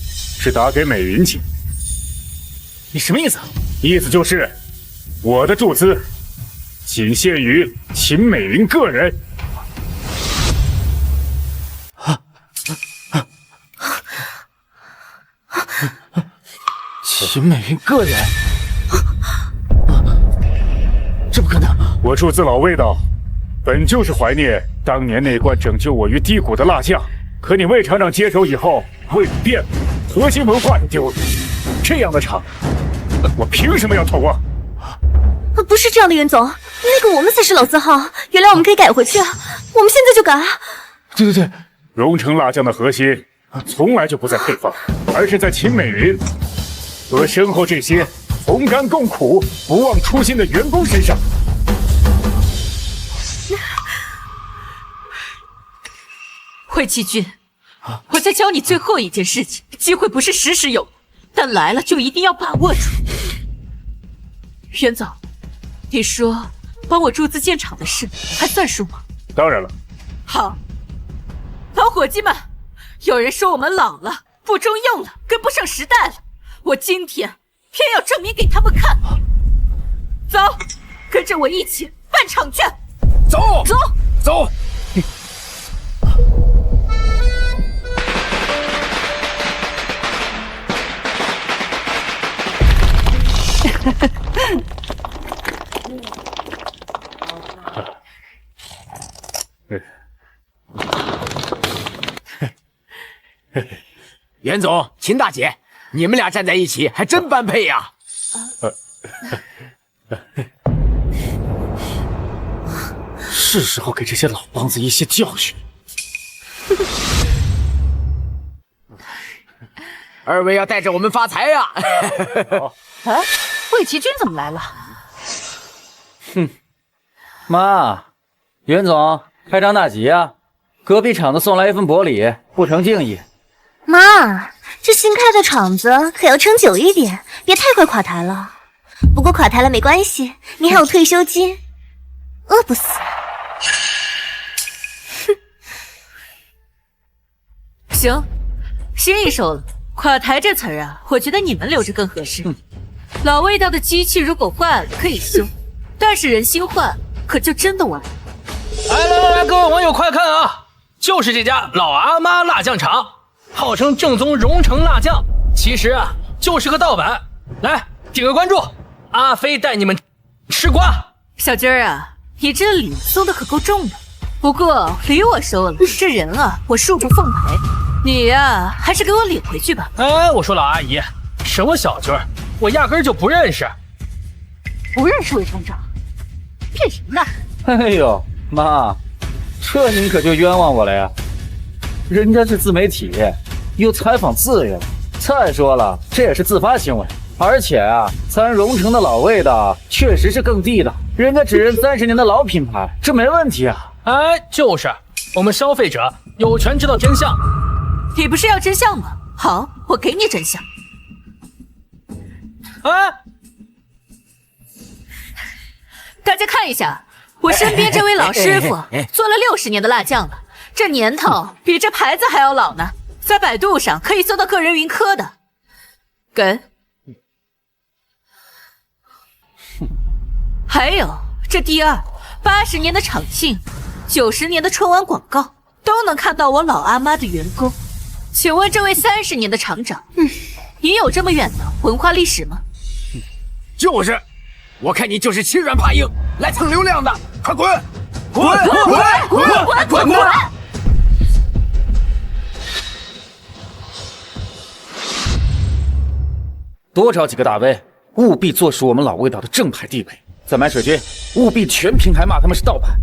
是打给美云姐。你什么意思？意思就是我的注资仅限于秦美云个人。秦美云个人？这不可能！我注资老味道，本就是怀念当年那罐拯救我于低谷的辣酱。可你魏厂长接手以后，味道变了，核心文化也丢了。这样的厂，我凭什么要投啊？不是这样的，袁总，那个我们才是老字号，原来我们可以改回去啊，我们现在就改啊。对，荣成辣酱的核心从来就不在配方，而是在秦美云和身后这些同甘共苦、不忘初心的员工身上。魏奇君，我再教你最后一件事情，机会不是时时有的，但来了就一定要把握住。袁总，你说帮我注资建厂的事还算数吗？当然了。好，老伙计们，有人说我们老了，不中用了，跟不上时代了。我今天偏要证明给他们看。走，跟着我一起办厂去。走，走，走。袁总、秦大姐，你们俩站在一起还真般配呀！是时候给这些老梆子一些教训。二位要带着我们发财呀！哎，魏奇君怎么来了？哼，妈，袁总开张大吉啊！隔壁厂子送来一份薄礼，不成敬意。妈，这新开的厂子可要撑久一点，别太快垮台了。不过垮台了没关系，你还有退休金，饿不死。行，心意收了。垮台这词儿啊，我觉得你们留着更合适。老味道的机器如果坏了可以修，但是人心坏可就真的完了。来，各位网友快看啊！就是这家老阿妈辣酱厂，号称正宗荣城辣酱，其实啊就是个盗版。来，点个关注，阿飞带你们吃瓜。小军儿啊，你这礼送的可够重的。不过礼我收了，这人啊我恕不奉陪。你呀，还是给我领回去吧。哎，我说老阿姨，什么小军儿，我压根儿就不认识。不认识魏厂长，骗谁呢？哎呦，妈，这您可就冤枉我了呀！人家是自媒体，有采访自由。再说了，这也是自发行为，而且啊，咱荣城的老味道确实是更地道，人家只认30年的老品牌，这没问题啊。哎，就是，我们消费者有权知道真相。你不是要真相吗？好，我给你真相。哎，大家看一下，我身边这位老师傅做了60年的辣酱了，这年头比这牌子还要老呢，在百度上可以搜到个人云科的。给。还有这第二，80年的厂庆，90年的春晚广告，都能看到我老阿妈的员工。请问这位30年的厂长，你有这么远的文化历史吗？就是，我看你就是欺软怕硬，来蹭流量的，快滚！滚！滚！多找几个大 V， 务必坐实我们老味道的正牌地位。再买水军，务必全平台骂他们是盗版。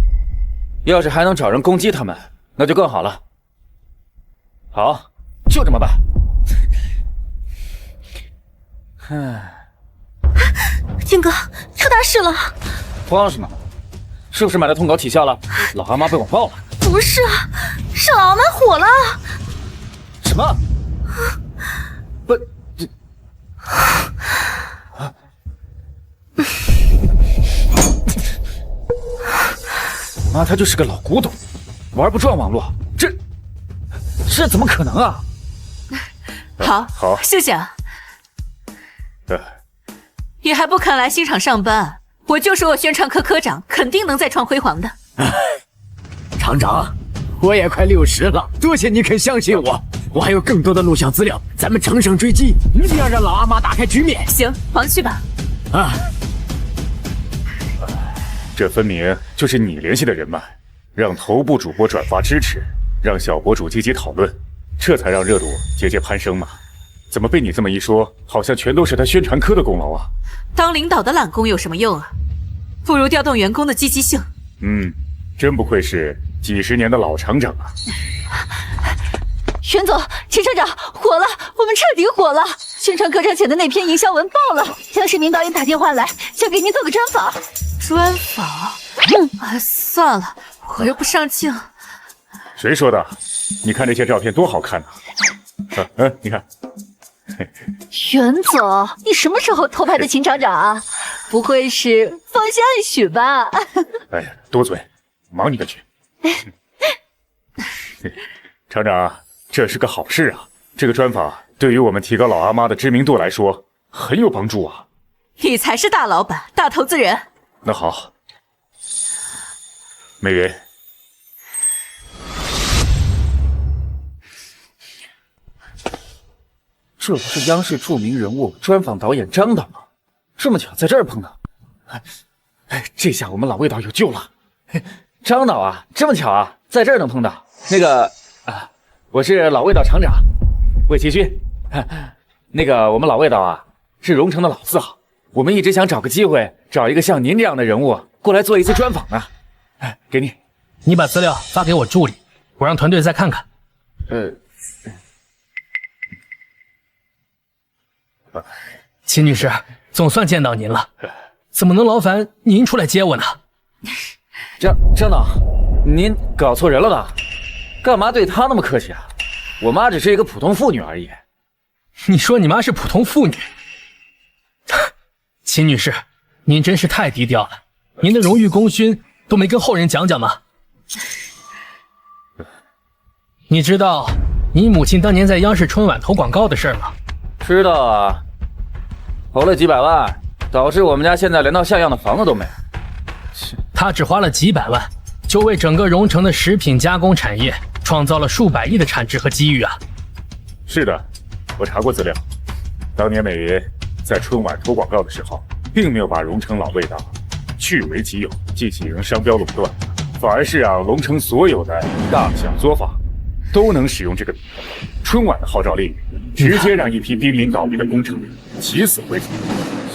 要是还能找人攻击他们，那就更好了。好，就这么办。金哥，出大事了！慌什么？是不是买的通稿起效了？老阿妈被网爆了？不是啊，是老阿妈火了。什么？不，妈，他就是个老古董，玩不转网络，这怎么可能啊？好，谢谢啊。你还不肯来新厂上班，我就说我宣传科科长肯定能再创辉煌的。厂长，我也快60了，多谢你肯相信我。我还有更多的录像资料，咱们乘胜追击，一定要让老阿妈打开局面。行，忙去吧。啊，这分明就是你联系的人脉，让头部主播转发支持，让小博主积极讨论，这才让热度节节攀升嘛。怎么被你这么一说，好像全都是他宣传科的功劳啊？当领导的懒工有什么用啊？不如调动员工的积极性。真不愧是几10年的老厂长啊！袁总、陈厂长火了，我们彻底火了！宣传科长写的那篇营销文爆了，江世明导演打电话来，想给您做个专访。专访？算了，我又不上镜。谁说的？你看这些照片多好看呐！你看，袁总，你什么时候偷拍的秦厂长啊？不会是芳心暗许吧？哎呀，多嘴，忙你的去。厂长，这是个好事啊！这个专访对于我们提高老阿妈的知名度来说很有帮助啊。你才是大老板、大投资人。那好，美云。这不是央视著名人物专访导演张导吗？这么巧在这儿碰到，这下我们老魏导有救了。张导啊，这么巧啊，在这儿能碰到。那个啊，我是老魏导厂长魏奇勋。那个我们老魏导啊，是荣城的老字号，我们一直想找个机会，找一个像您这样的人物过来做一次专访呢。给你，你把资料发给我助理，我让团队再看看。秦女士，总算见到您了，怎么能劳烦您出来接我呢？张导，您搞错人了吧？干嘛对她那么客气啊？我妈只是一个普通妇女而已。你说你妈是普通妇女？秦女士，您真是太低调了，您的荣誉功勋都没跟后人讲讲吗？你知道你母亲当年在央视春晚投广告的事吗？知道啊，投了几百万，导致我们家现在连套像样的房子都没有。她只花了几百万，就为整个荣城的食品加工产业创造了数百亿的产值和机遇啊！是的，我查过资料，当年美云在春晚投广告的时候，并没有把荣城老味道据为己有，进行商标垄断，反而是让荣城所有的大小作坊都能使用这个品牌。春晚的号召力，直接让一批濒临倒闭的工厂起死回生。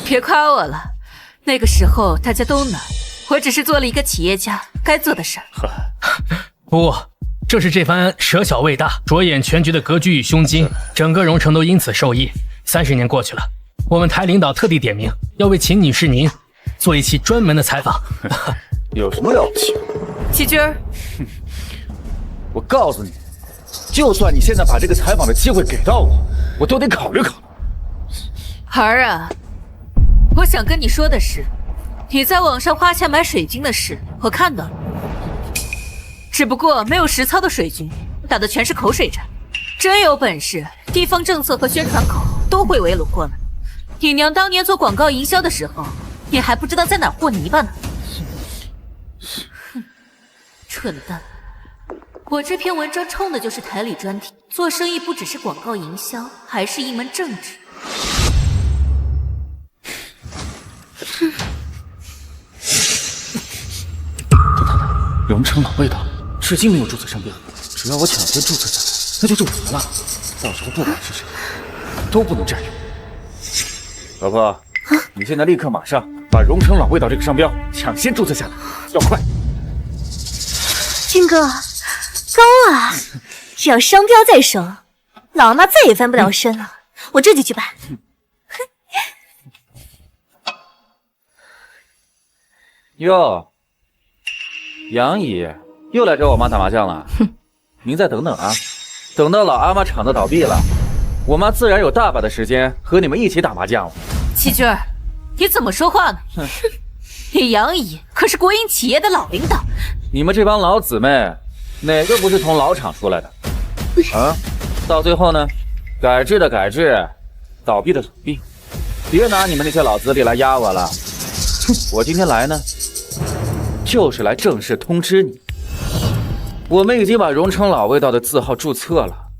别夸我了，那个时候大家都难，我只是做了一个企业家该做的事儿。不，正是这番舍小为大、着眼全局的格局与胸襟，整个荣城都因此受益。30年过去了，我们台领导特地点名要为秦女士您做一期专门的采访。有什么了不起？齐军儿，我告诉你，就算你现在把这个采访的机会给到我，我都得考虑考虑。儿啊，我想跟你说的是，你在网上花钱买水军的事我看到了，只不过没有实操的水军，打的全是口水战。真有本事，地方政策和宣传口都会围拢过来。你娘当年做广告营销的时候，你还不知道在哪和泥巴呢。哼，蠢蛋！我这篇文章冲的就是台里专题，做生意不只是广告营销，还是一门政治。荣城老味道至今没有注册商标，只要我抢先注册下来，那就注册了。到时候不管是谁，都不能占用。老婆，你现在立刻马上把荣城老味道这个商标抢先注册下来，要快！军哥，高啊！只要商标在手，老阿妈再也翻不了身了。我这就去办。哟，杨姨又来找我妈打麻将了。您再等等啊，等到老阿妈厂子倒闭了，我妈自然有大把的时间和你们一起打麻将了。齐军儿，你怎么说话呢？你杨姨可是国营企业的老领导，你们这帮老姊妹，哪个不是从老厂出来的？啊，到最后呢，改制的改制，倒闭的倒闭，别拿你们那些老资历来压我了。我今天来呢，就是来正式通知你，我们已经把荣城老味道的字号注册了。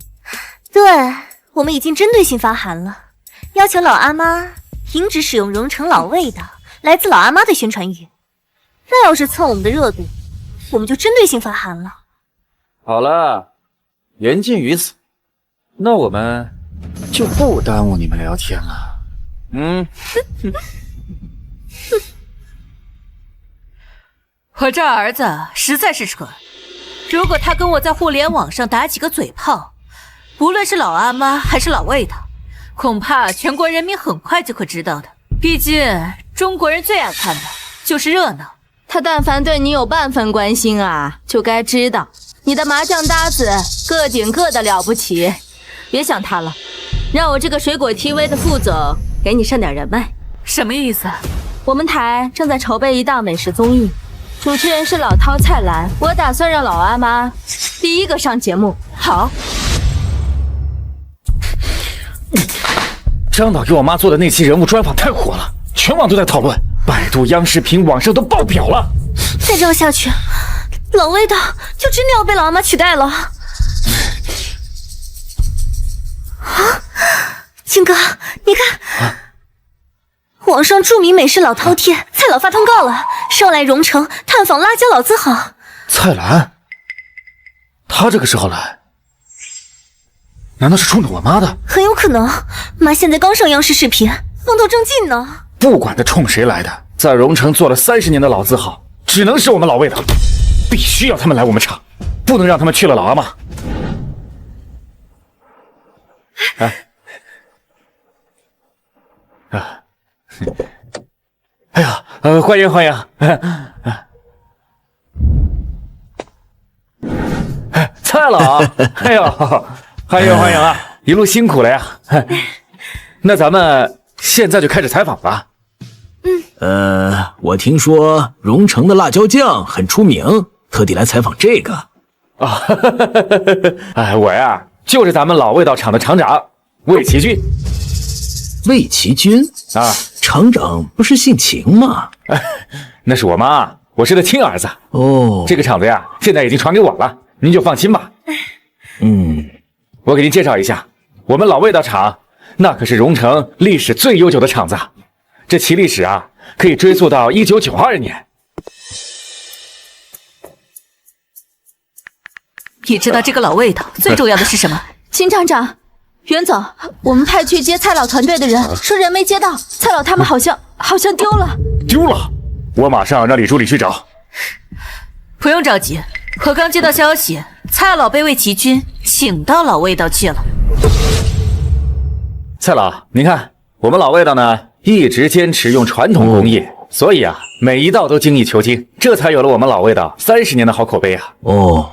对，我们已经针对性发函了，要求老阿妈停止使用荣城老味道来自老阿妈的宣传语。那要是蹭我们的热度，我们就针对性发函了。好了，言尽于此，那我们就不耽误你们聊天了。我这儿子实在是蠢，如果他跟我在互联网上打几个嘴炮，无论是老阿妈还是老味道，恐怕全国人民很快就会知道的。毕竟中国人最爱看的就是热闹。他但凡对你有半分关心啊，就该知道你的麻将搭子个顶个的了不起，别想他了。让我这个水果 TV 的副总给你上点人脉。什么意思？我们台正在筹备一档美食综艺，主持人是老饕、蔡澜，我打算让老阿妈第一个上节目。好。张导给我妈做的那期人物专访太火了，全网都在讨论，百度、央视频、网上都爆表了。再这样下去，老味道就真的要被老阿妈取代了。啊，金哥，你看，网上著名美食老饕贴，蔡老发通告了，说来荣城探访辣椒老字号。蔡澜，他这个时候来，难道是冲着我妈的？很有可能，妈现在刚上央视视频，风头正劲呢。不管他冲谁来的，在荣城做了30年的老字号，只能是我们老味道，必须要他们来我们厂，不能让他们去了老阿妈。哎呀，欢迎欢迎！蔡老，哎呦，欢迎欢迎啊！一路辛苦了呀。那咱们现在就开始采访吧。我听说荣城的辣椒酱很出名，特地来采访这个。啊，哎，我呀就是咱们老味道厂的厂长魏奇军。魏奇军啊，厂长不是姓秦吗？那是我妈，我是他亲儿子。哦，这个厂子呀，现在已经传给我了，您就放心吧。我给您介绍一下，我们老味道厂那可是荣城历史最悠久的厂子，这其历史啊，可以追溯到1992年。你知道这个老味道最重要的是什么？秦厂长，袁总，我们派去接蔡老团队的人说人没接到，蔡老他们好像丢了。丢了？我马上让李助理去找。不用着急，我刚接到消息，蔡老被魏奇军请到老味道去了。蔡老，您看我们老味道呢，一直坚持用传统工艺，所以啊，每一道都精益求精，这才有了我们老味道30年的好口碑啊。哦。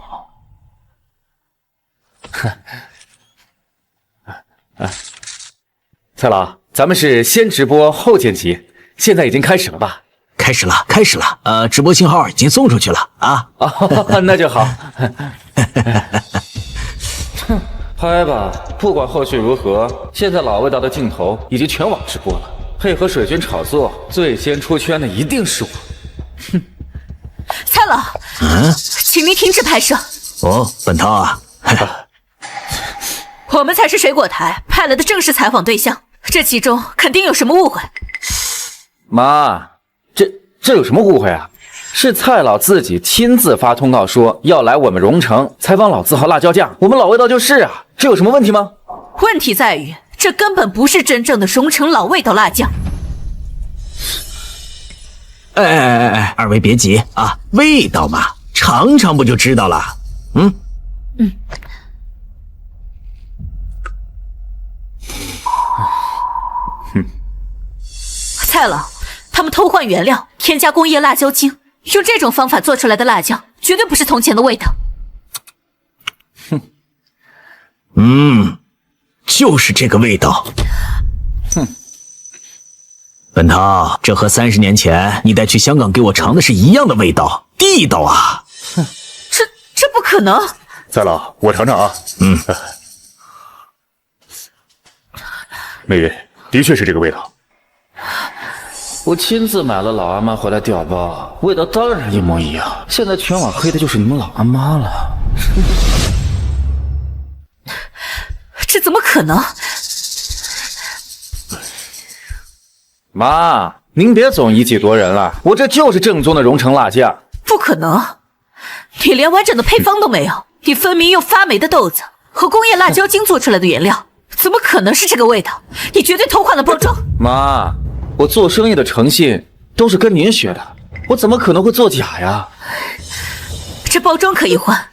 蔡老，咱们是先直播后剪辑，现在已经开始了吧？开始了，直播信号已经送出去了啊！那就好。拍吧，不管后续如何，现在老味道的镜头已经全网直播了，配合水军炒作，最先出圈的一定是我。蔡老，请您停止拍摄。哦，本涛啊，我们才是水果台派来的正式采访对象，这其中肯定有什么误会。妈，这有什么误会啊？是蔡老自己亲自发通告说要来我们荣城采访老字号辣椒酱，我们老味道就是啊，这有什么问题吗？问题在于这根本不是真正的荣城老味道辣酱。哎，二位别急啊，味道嘛，尝尝不就知道了。蔡老，他们偷换原料，添加工业辣椒精，用这种方法做出来的辣酱，绝对不是从前的味道。就是这个味道。本涛，这和30年前你带去香港给我尝的是一样的味道，地道啊！这不可能。蔡老，我尝尝啊。美人，的确是这个味道。我亲自买了老阿妈回来调包，味道当然一模一样。现在全网黑的就是你们老阿妈了。这怎么可能？妈，您别总以己夺人了，我这就是正宗的荣城辣酱。不可能，你连完整的配方都没有，你分明用发霉的豆子和工业辣椒精做出来的原料，怎么可能是这个味道？你绝对偷换了包装。妈，我做生意的诚信都是跟您学的，我怎么可能会作假呀？这包装可以换，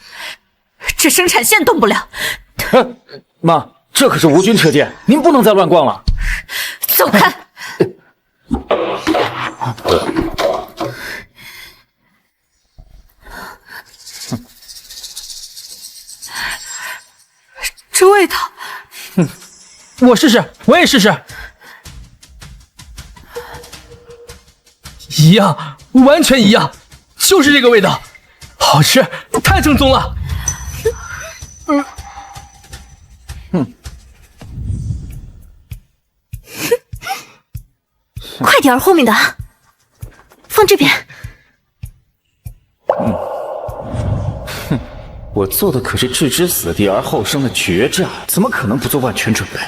这生产线动不了。妈，这可是吴军车间，您不能再乱逛了。走开！这味道，我试试，我也试试。一样，完全一样，就是这个味道，好吃，太正宗了。快点儿，后面的放这边。我做的可是置之死地而后生的决战，怎么可能不做万全准备？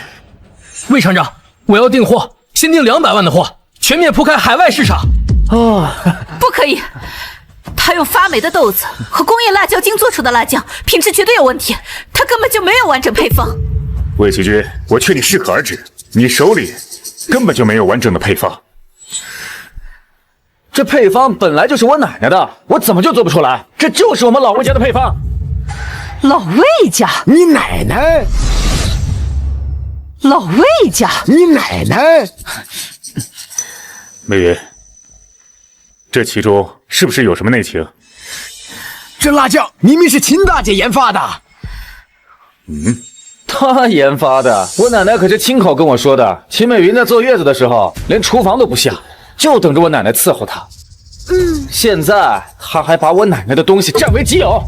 魏厂长，我要订货，先订200万的货，全面铺开海外市场。不可以，他用发霉的豆子和工业辣椒精做出的辣酱，品质绝对有问题，他根本就没有完整配方。魏奇君，我劝你适可而止，你手里根本就没有完整的配方。这配方本来就是我奶奶的，我怎么就做不出来？这就是我们老魏家的配方。老魏家？你奶奶？老魏家？你奶奶？美云，这其中是不是有什么内情？这辣酱明明是秦大姐研发的。她研发的，我奶奶可是亲口跟我说的。秦美云在坐月子的时候，连厨房都不下，就等着我奶奶伺候她。现在她还把我奶奶的东西占为己有。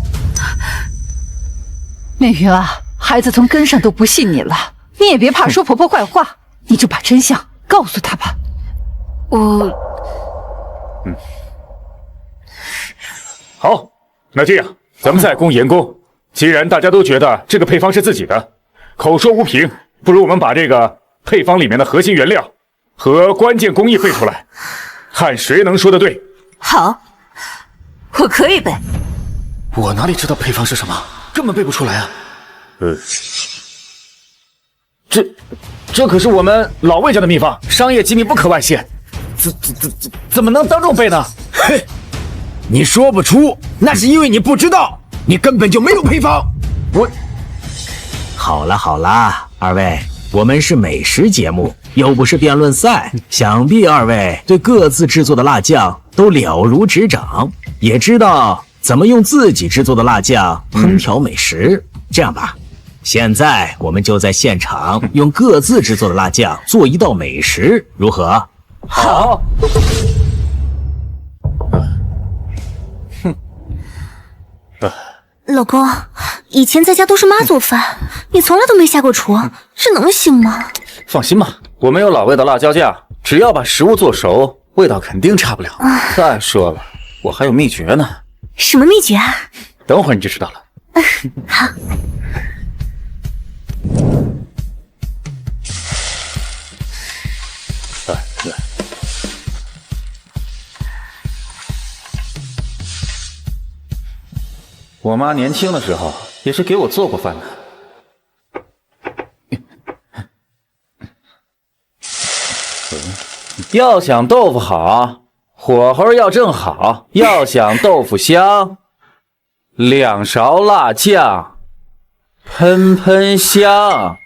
美云啊，孩子从根上都不信你了，你也别怕说婆婆坏话，你就把真相告诉她吧。好，那这样咱们再攻严攻。既然大家都觉得这个配方是自己的，口说无凭，不如我们把这个配方里面的核心原料和关键工艺背出来，看谁能说得对。好，我可以背。我哪里知道配方是什么，根本背不出来啊。这可是我们老魏家的秘方，商业机密不可外泄，怎么能当众背呢？嘿，你说不出，那是因为你不知道，你根本就没有配方。好了好了，二位，我们是美食节目，又不是辩论赛，想必二位对各自制作的辣酱都了如指掌，也知道怎么用自己制作的辣酱烹调美食。这样吧，现在我们就在现场用各自制作的辣酱做一道美食，如何？好。老公，以前在家都是妈做饭，你从来都没下过厨，这能行吗？放心吧，我们有老魏的辣椒酱，只要把食物做熟，味道肯定差不了。再说了，我还有秘诀呢。什么秘诀啊？等会儿你就知道了。好。我妈年轻的时候也是给我做过饭的。要想豆腐好，火候要正好；要想豆腐香，2勺辣酱，喷喷香。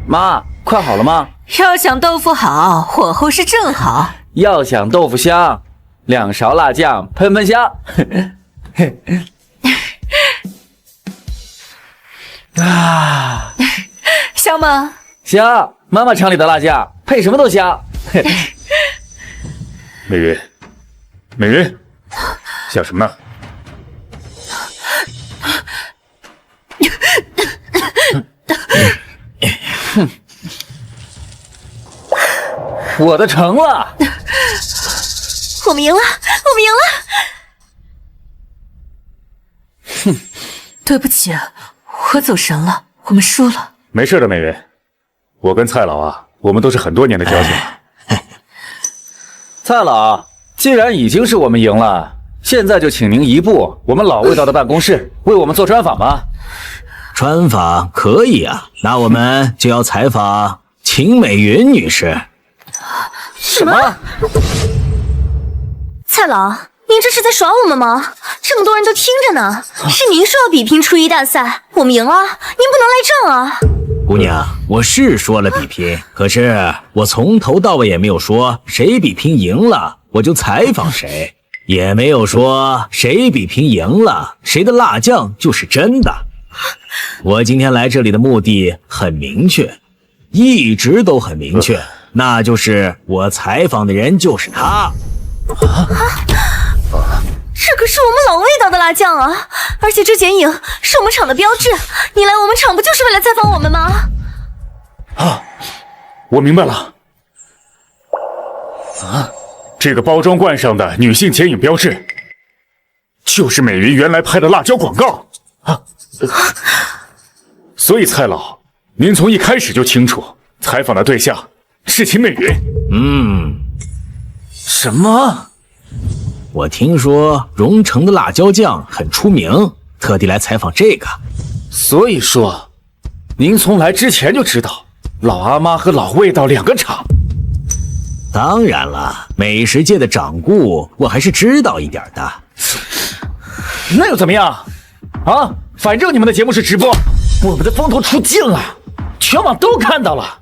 妈，快好了吗？要想豆腐好，火候是正好；要想豆腐香，2勺辣酱，喷喷香。啊，香吗？香，妈妈厂里的辣酱，配什么都香。美云，美云，想什么呢？我的成了，我们赢了，我们赢了。对不起，我走神了，我们输了。没事的，美云，我跟蔡老啊，我们都是很多年的交情。蔡老，既然已经是我们赢了，现在就请您移步我们老味道的办公室，为我们做专访吧。专访可以啊，那我们就要采访秦美云女士。什么？蔡老，您这是在耍我们吗？这么多人都听着呢，是您说要比拼厨艺大赛，我们赢了，您不能赖账啊！姑娘，我是说了比拼，可是我从头到尾也没有说谁比拼赢了我就采访谁，也没有说谁比拼赢了谁的辣酱就是真的。我今天来这里的目的很明确，一直都很明确，那就是我采访的人就是他。这可是我们老味道的辣酱啊！而且这剪影是我们厂的标志，你来我们厂不就是为了采访我们吗？啊，我明白了。这个包装罐上的女性剪影标志，就是美云原来拍的辣椒广告啊。所以蔡老，您从一开始就清楚，采访的对象是秦美云。什么？我听说荣城的辣椒酱很出名，特地来采访这个。所以说，您从来之前就知道老阿妈和老味道两个厂。当然了，美食界的掌故我还是知道一点的。那又怎么样？啊，反正你们的节目是直播，我们的风头出尽了，全网都看到了。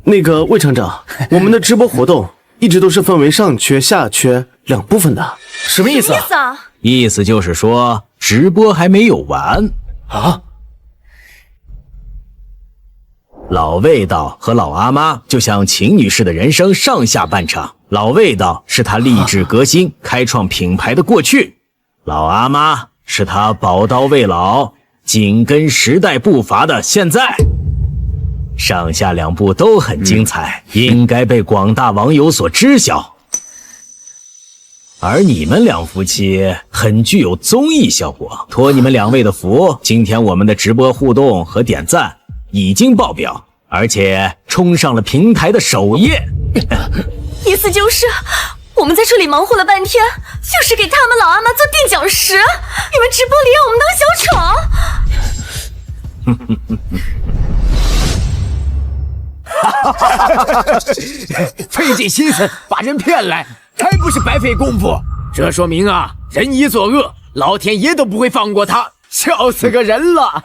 那个魏厂长，我们的直播活动一直都是分为上缺、下缺两部分的。什么意思啊？意思就是说直播还没有完啊。老味道和老阿妈就像秦女士的人生上下半场，老味道是她励志革新、开创品牌的过去，老阿妈是她宝刀未老、紧跟时代步伐的现在。上下两部都很精彩，应该被广大网友所知晓。而你们两夫妻很具有综艺效果，托你们两位的福，今天我们的直播互动和点赞已经爆表，而且冲上了平台的首页。意思就是我们在这里忙活了半天，就是给他们老阿妈做垫脚石，你们直播里让我们当小丑。费尽心思把人骗来，才不是白费功夫。这说明啊，人一作恶，老天爷都不会放过他，笑死个人了。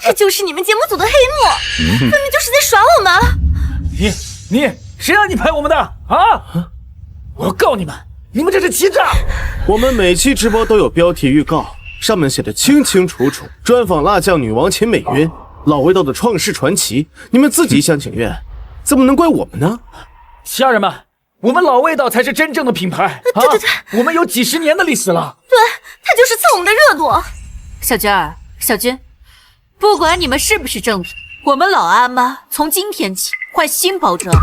这就是你们节目组的黑幕，分明就是在耍我们。你谁让你拍我们的啊？我告你们，你们这是欺诈！我们每期直播都有标题预告，上面写的清清楚楚，专访辣酱女王秦美云，老味道的创世传奇。你们自己一厢情愿，怎么能怪我们呢？家人们，我们老味道才是真正的品牌。对，我们有几十年的历史了。对，他就是蹭我们的热度。小娟儿、小军，不管你们是不是正品，我们老阿妈从今天起换新包装。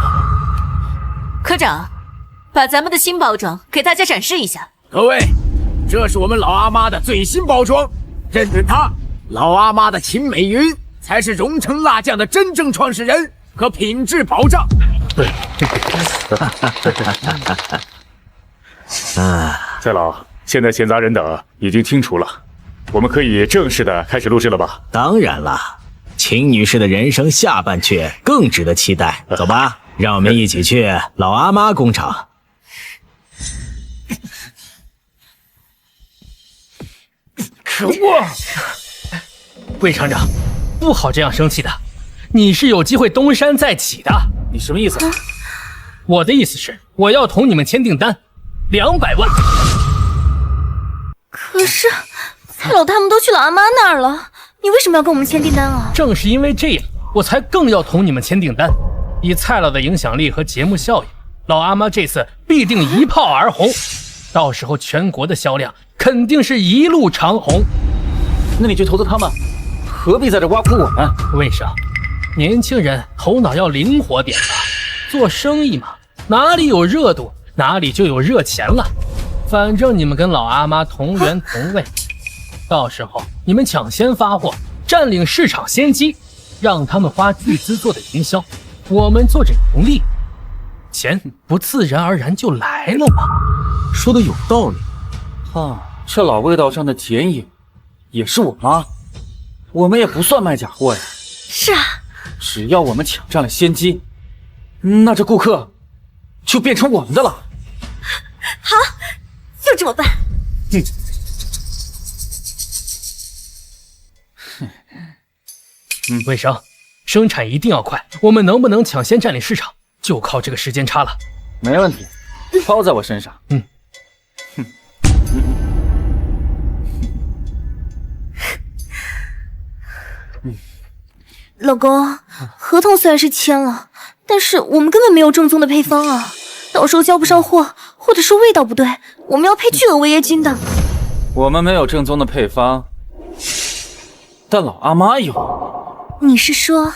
科长，把咱们的新包装给大家展示一下。各位，这是我们老阿妈的最新包装，认准她，老阿妈的秦美云才是荣城辣酱的真正创始人和品质保障。蔡老，现在闲杂人等已经清除了，我们可以正式的开始录制了吧？当然了，秦女士的人生下半阙更值得期待。走吧，让我们一起去老阿妈工厂。可恶！魏厂长，不好这样生气的，你是有机会东山再起的。你什么意思？我的意思是，我要同你们签订单，200万。可是蔡老他们都去老阿妈那儿了，你为什么要跟我们签订单啊？正是因为这样，我才更要同你们签订单。以蔡老的影响力和节目效应，老阿妈这次必定一炮而红，到时候全国的销量肯定是一路长红。那你去投资他们，何必在这挖苦我们？为啥？年轻人头脑要灵活点吧，做生意嘛，哪里有热度，哪里就有热钱了。反正你们跟老阿妈同源同位，到时候你们抢先发货，占领市场先机，让他们花巨资做的营销，我们做着盈利，钱不自然而然就来了吗？说的有道理。这老味道上的剪影也是我妈，我们也不算卖假货呀。是啊，只要我们抢占了先机，那这顾客就变成我们的了。好，就这么办。魏生，生产一定要快，我们能不能抢先占领市场，就靠这个时间差了。没问题，包在我身上。老公，合同虽然是签了，但是我们根本没有正宗的配方啊，到时候交不上货，或者是味道不对，我们要赔巨额违约金的。我们没有正宗的配方，但老阿妈有。你是说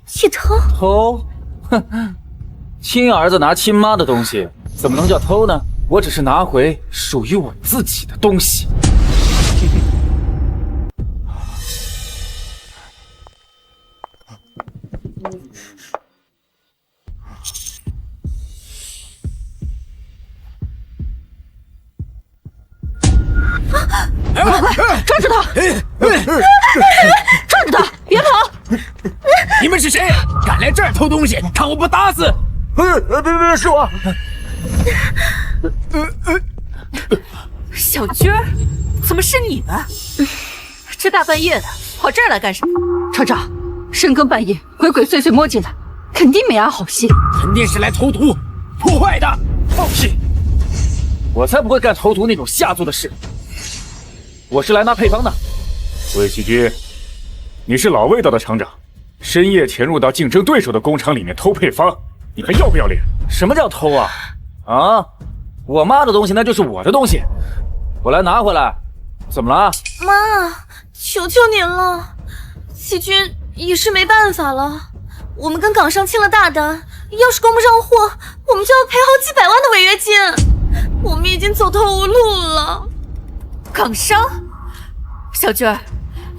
去偷？偷？哼，亲儿子拿亲妈的东西，怎么能叫偷呢？我只是拿回属于我自己的东西。抓住他！抓住他！别跑！你们是谁？敢来这儿偷东西？看我不打死！别，是我。小军儿，怎么是你们？这大半夜的跑这儿来干什么？厂长，深更半夜鬼鬼祟祟摸进来，肯定没安好心，肯定是来投毒破坏的。放屁！我才不会干投毒那种下作的事。我是来拿配方的。魏喜军，你是老味道的厂长，深夜潜入到竞争对手的工厂里面偷配方，你还要不要脸？什么叫偷啊？啊，我妈的东西那就是我的东西，我来拿回来，怎么了？妈，求求您了，喜军也是没办法了，我们跟港商签了大单，要是供不上货，我们就要赔好几百万的违约金，我们已经走投无路了。港商？小军儿，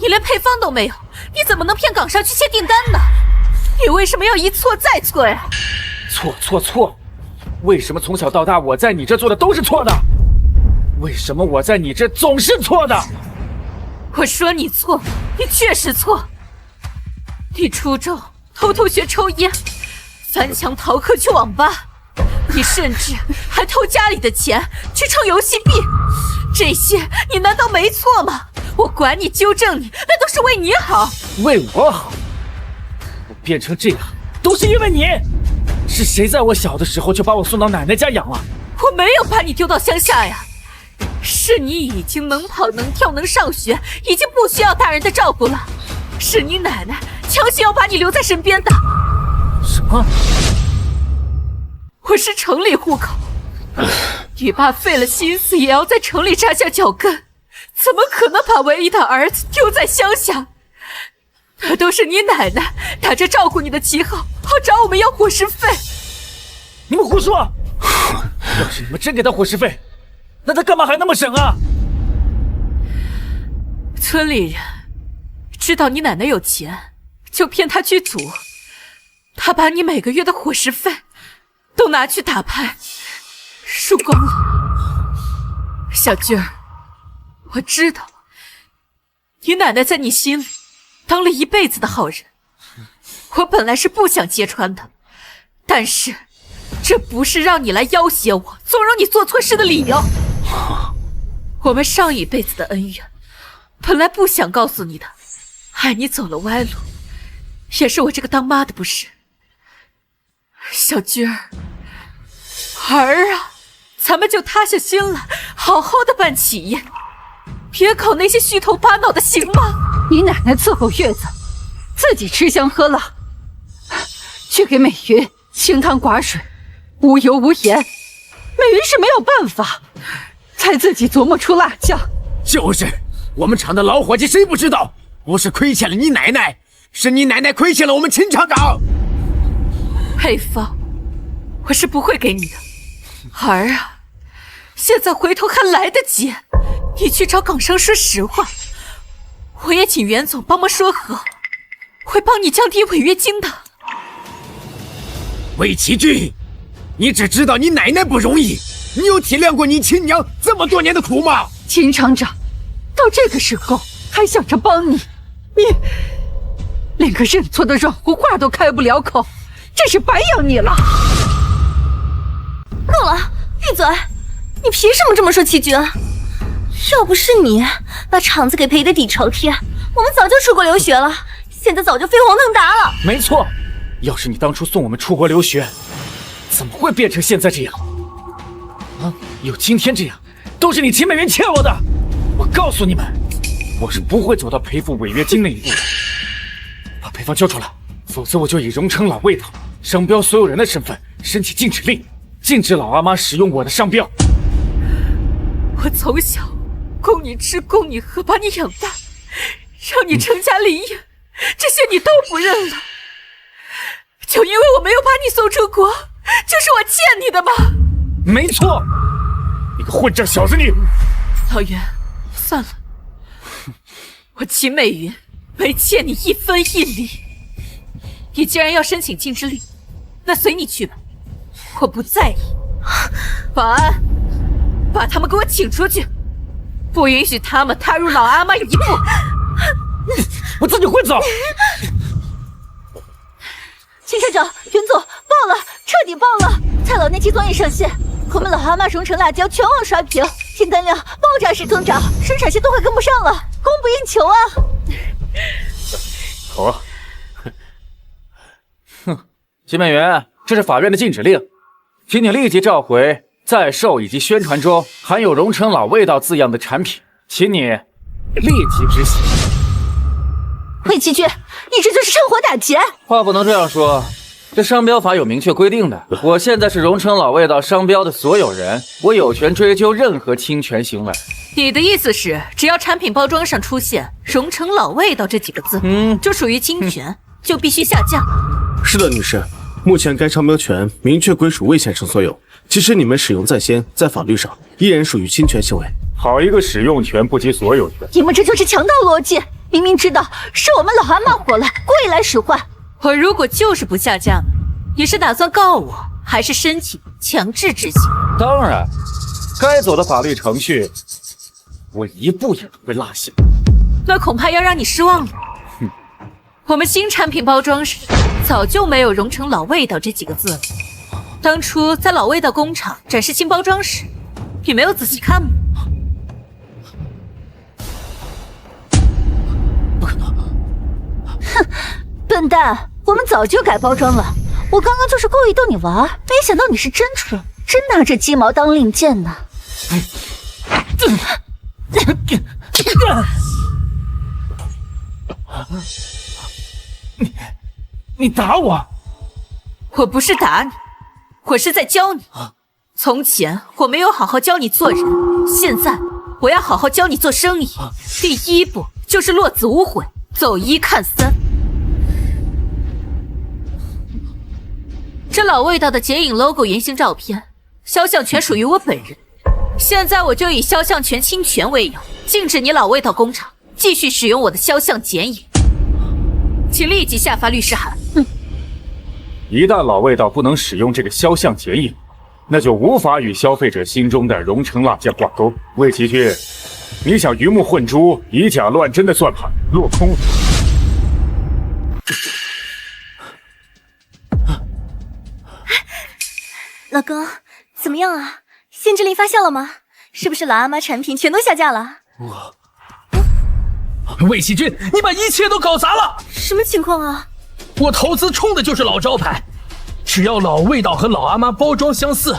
你连配方都没有，你怎么能骗港商去签订单呢？你为什么要一错再错呀？错！为什么从小到大我在你这做的都是错的？为什么我在你这总是错的？我说你错，你确实错。你初中偷偷学抽烟，翻墙逃课去网吧，你甚至还偷家里的钱去抽游戏币，这些你难道没错吗？我管你纠正你，那都是为你好。为我好？我变成这样都是因为你。是谁在我小的时候就把我送到奶奶家养了？我没有把你丢到乡下呀，是你已经能跑能跳能上学，已经不需要大人的照顾了，是你奶奶强行要把你留在身边的。什么？我是城里户口，你爸费了心思也要在城里扎下脚根，怎么可能把唯一的儿子丢在乡下？那都是你奶奶打着照顾你的旗号，好找我们要伙食费。你们胡说！要是你们真给他伙食费，那他干嘛还那么省啊？村里人知道你奶奶有钱，就骗他去赌，他把你每个月的伙食费都拿去打牌，输光了。小军儿，我知道你奶奶在你心里当了一辈子的好人，我本来是不想揭穿的，但是这不是让你来要挟我、纵容你做错事的理由。我们上一辈子的恩怨，本来不想告诉你的，害你走了歪路，也是我这个当妈的不是。小军儿，儿啊，咱们就塌下心来，好好的办企业，别搞那些虚头巴脑的，行吗？你奶奶伺候月子，自己吃香喝辣，却给美云清汤寡水，无油无盐。美云是没有办法，才自己琢磨出辣酱。就是，我们厂的老伙计谁不知道？不是亏欠了你奶奶，是你奶奶亏欠了我们秦厂长。配方，我是不会给你的，儿啊，现在回头还来得及，你去找港商说实话。我也请袁总帮忙说和，会帮你降低违约金的。魏奇君，你只知道你奶奶不容易，你有体谅过你亲娘这么多年的苦吗？秦厂长，到这个时候还想着帮你，你连个认错的软乎话都开不了口，真是白养你了。够了，闭嘴！你凭什么这么说齐军？要不是你把厂子给赔得底朝天，我们早就出国留学了，现在早就飞黄腾达了。没错，要是你当初送我们出国留学，怎么会变成现在这样？啊，有今天这样，都是你秦美云欠我的。我告诉你们，我是不会走到赔付违约金那一步的。把配方交出来，否则我就以荣城老味道商标所有人的身份申请禁止令，禁止老阿妈使用我的商标。我从小供你吃供你喝，把你养大，让你成家立业，这些你都不认了，就因为我没有把你送出国，就是我欠你的吗？没错，你个混账小子你！老袁，算了，我秦美云没欠你一分一厘。你既然要申请禁制令，那随你去吧，我不在意。保安，把他们给我请出去，不允许他们踏入老阿妈一步。我自己会走。秦社长，云总，爆了，彻底爆了！蔡老那期综艺上线，我们老阿妈荣城辣椒全网刷屏，订单量爆炸式增长，生产线都快跟不上了，供不应求啊！好啊。秦美云，这是法院的禁止令，请你立即召回在售以及宣传中含有荣城老味道字样的产品，请你立即执行。魏奇君，你这就是趁火打劫！话不能这样说，这商标法有明确规定的。我现在是荣城老味道商标的所有人，我有权追究任何侵权行为。你的意思是，只要产品包装上出现“荣城老味道”这几个字，就属于侵权，就必须下架。是的，女士，目前该商标权明确归属魏先生所有，即使你们使用在先，在法律上依然属于侵权行为。好一个使用权不及所有权！你们这就是强盗逻辑，明明知道是我们老阿妈火了，故意来使唤。我如果就是不下架呢？你是打算告我，还是申请强制执行？当然，该走的法律程序，我一步也不会落下。那恐怕要让你失望了。我们新产品包装时早就没有“荣城老味道”这几个字了。当初在老味道工厂展示新包装时，你没有仔细看吗？不可能！哼，笨蛋，我们早就改包装了。我刚刚就是故意逗你玩，没想到你是真蠢，真拿着鸡毛当令箭呢。你打我？我不是打你，我是在教你。从前我没有好好教你做人，现在我要好好教你做生意。第一步就是落子无悔，走一看三。这老味道的剪影 logo 原型照片，肖像权属于我本人。现在我就以肖像权侵权为由，禁止你老味道工厂继续使用我的肖像剪影。请立即下发律师函。一旦老味道不能使用这个肖像剪影，那就无法与消费者心中的荣城辣酱挂钩。魏奇君，你想鱼目混珠、以假乱真的算盘落空了。老公，怎么样啊？限制令发酵了吗？是不是老阿妈产品全都下架了？魏奇君，你把一切都搞砸了！什么情况啊？我投资冲的就是老招牌，只要老味道和老阿妈包装相似，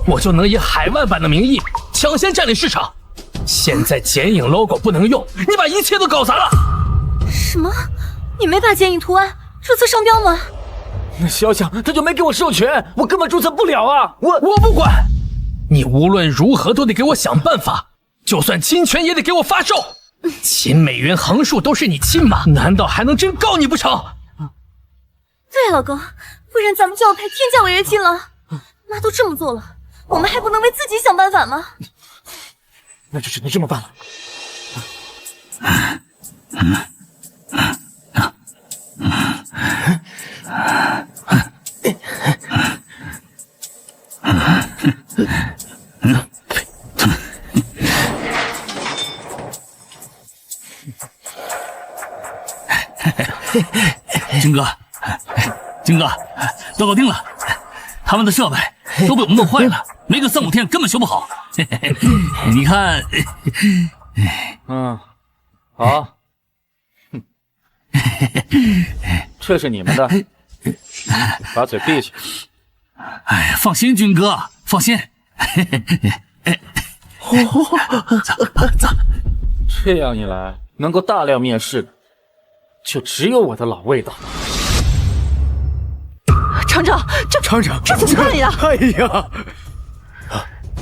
我就能以海外版的名义抢先占领市场。现在剪影 logo 不能用，你把一切都搞砸了！什么？你没把剪影图案注册商标吗？那肖像他就没给我授权，我根本注册不了啊！我不管，你无论如何都得给我想办法，就算侵权也得给我发售。秦美云横竖都是你亲妈，难道还能真告你不成？对啊，老公，不然咱们就要赔天价违约金了。妈都这么做了，我们还不能为自己想办法吗？那就只能这么办了。金哥，都搞定了，他们的设备都被我们弄坏了，没个3-5天根本修不好。你看，好，这是你们的，把嘴闭起。哎，放心，军哥，放心。这样一来，能够大量面试的就只有我的老味道了。厂长，这怎么办呀？哎呀，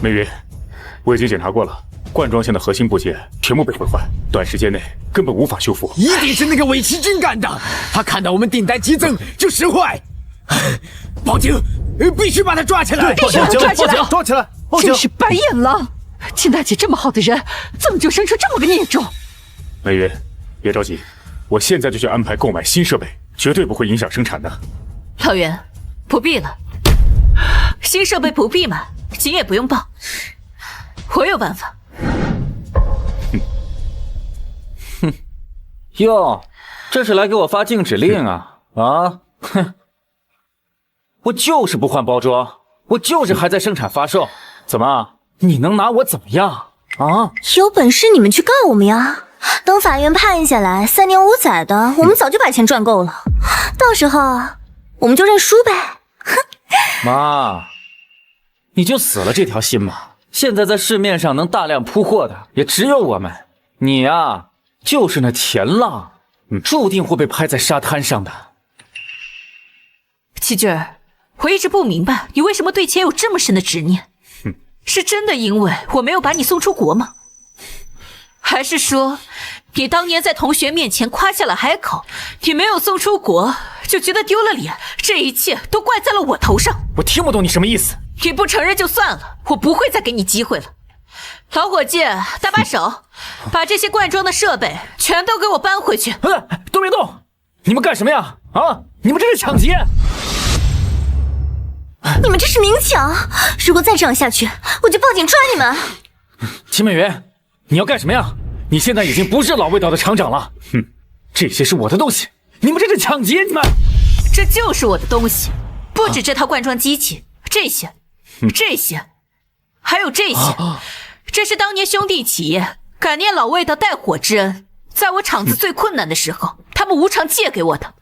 美云，我已经检查过了，灌装线的核心部件全部被毁坏，短时间内根本无法修复。一定是那个韦奇君干的，他看到我们订单激增就使坏。报警！必须把他抓起来！必须把他抓起来！抓起来！真是白眼狼！金大姐这么好的人，怎么就生出这么个孽种？美云，别着急，我现在就去安排购买新设备，绝对不会影响生产的。老袁，不必了，新设备不必买，警也不用报，我有办法。哼，哟，这是来给我发禁止令啊！啊，哼，我就是不换包装，我就是还在生产发售，怎么，你能拿我怎么样啊？有本事你们去告我们呀！等法院判下来3年5载的，我们早就把钱赚够了，到时候我们就认输呗。哼，妈，你就死了这条心吧。现在在市面上能大量铺货的也只有我们，你呀，就是那田浪，注定会被拍在沙滩上的。七君儿，我一直不明白你为什么对钱有这么深的执念，是真的因为我没有把你送出国吗？还是说你当年在同学面前夸下了海口，你没有送出国就觉得丢了脸，这一切都怪在了我头上？我听不懂你什么意思。你不承认就算了，我不会再给你机会了。老伙计，搭把手，把这些灌装的设备全都给我搬回去。都别动！你们干什么呀？啊！你们这是抢劫！你们这是明抢！如果再这样下去，我就报警抓你们！秦美云，你要干什么呀？你现在已经不是老味道的厂长了。这些是我的东西，你们这是抢劫！你们，这就是我的东西，不止这套灌装机器，这些，还有这些，这是当年兄弟企业感念老味道带火之恩，在我厂子最困难的时候，他们无偿借给我的。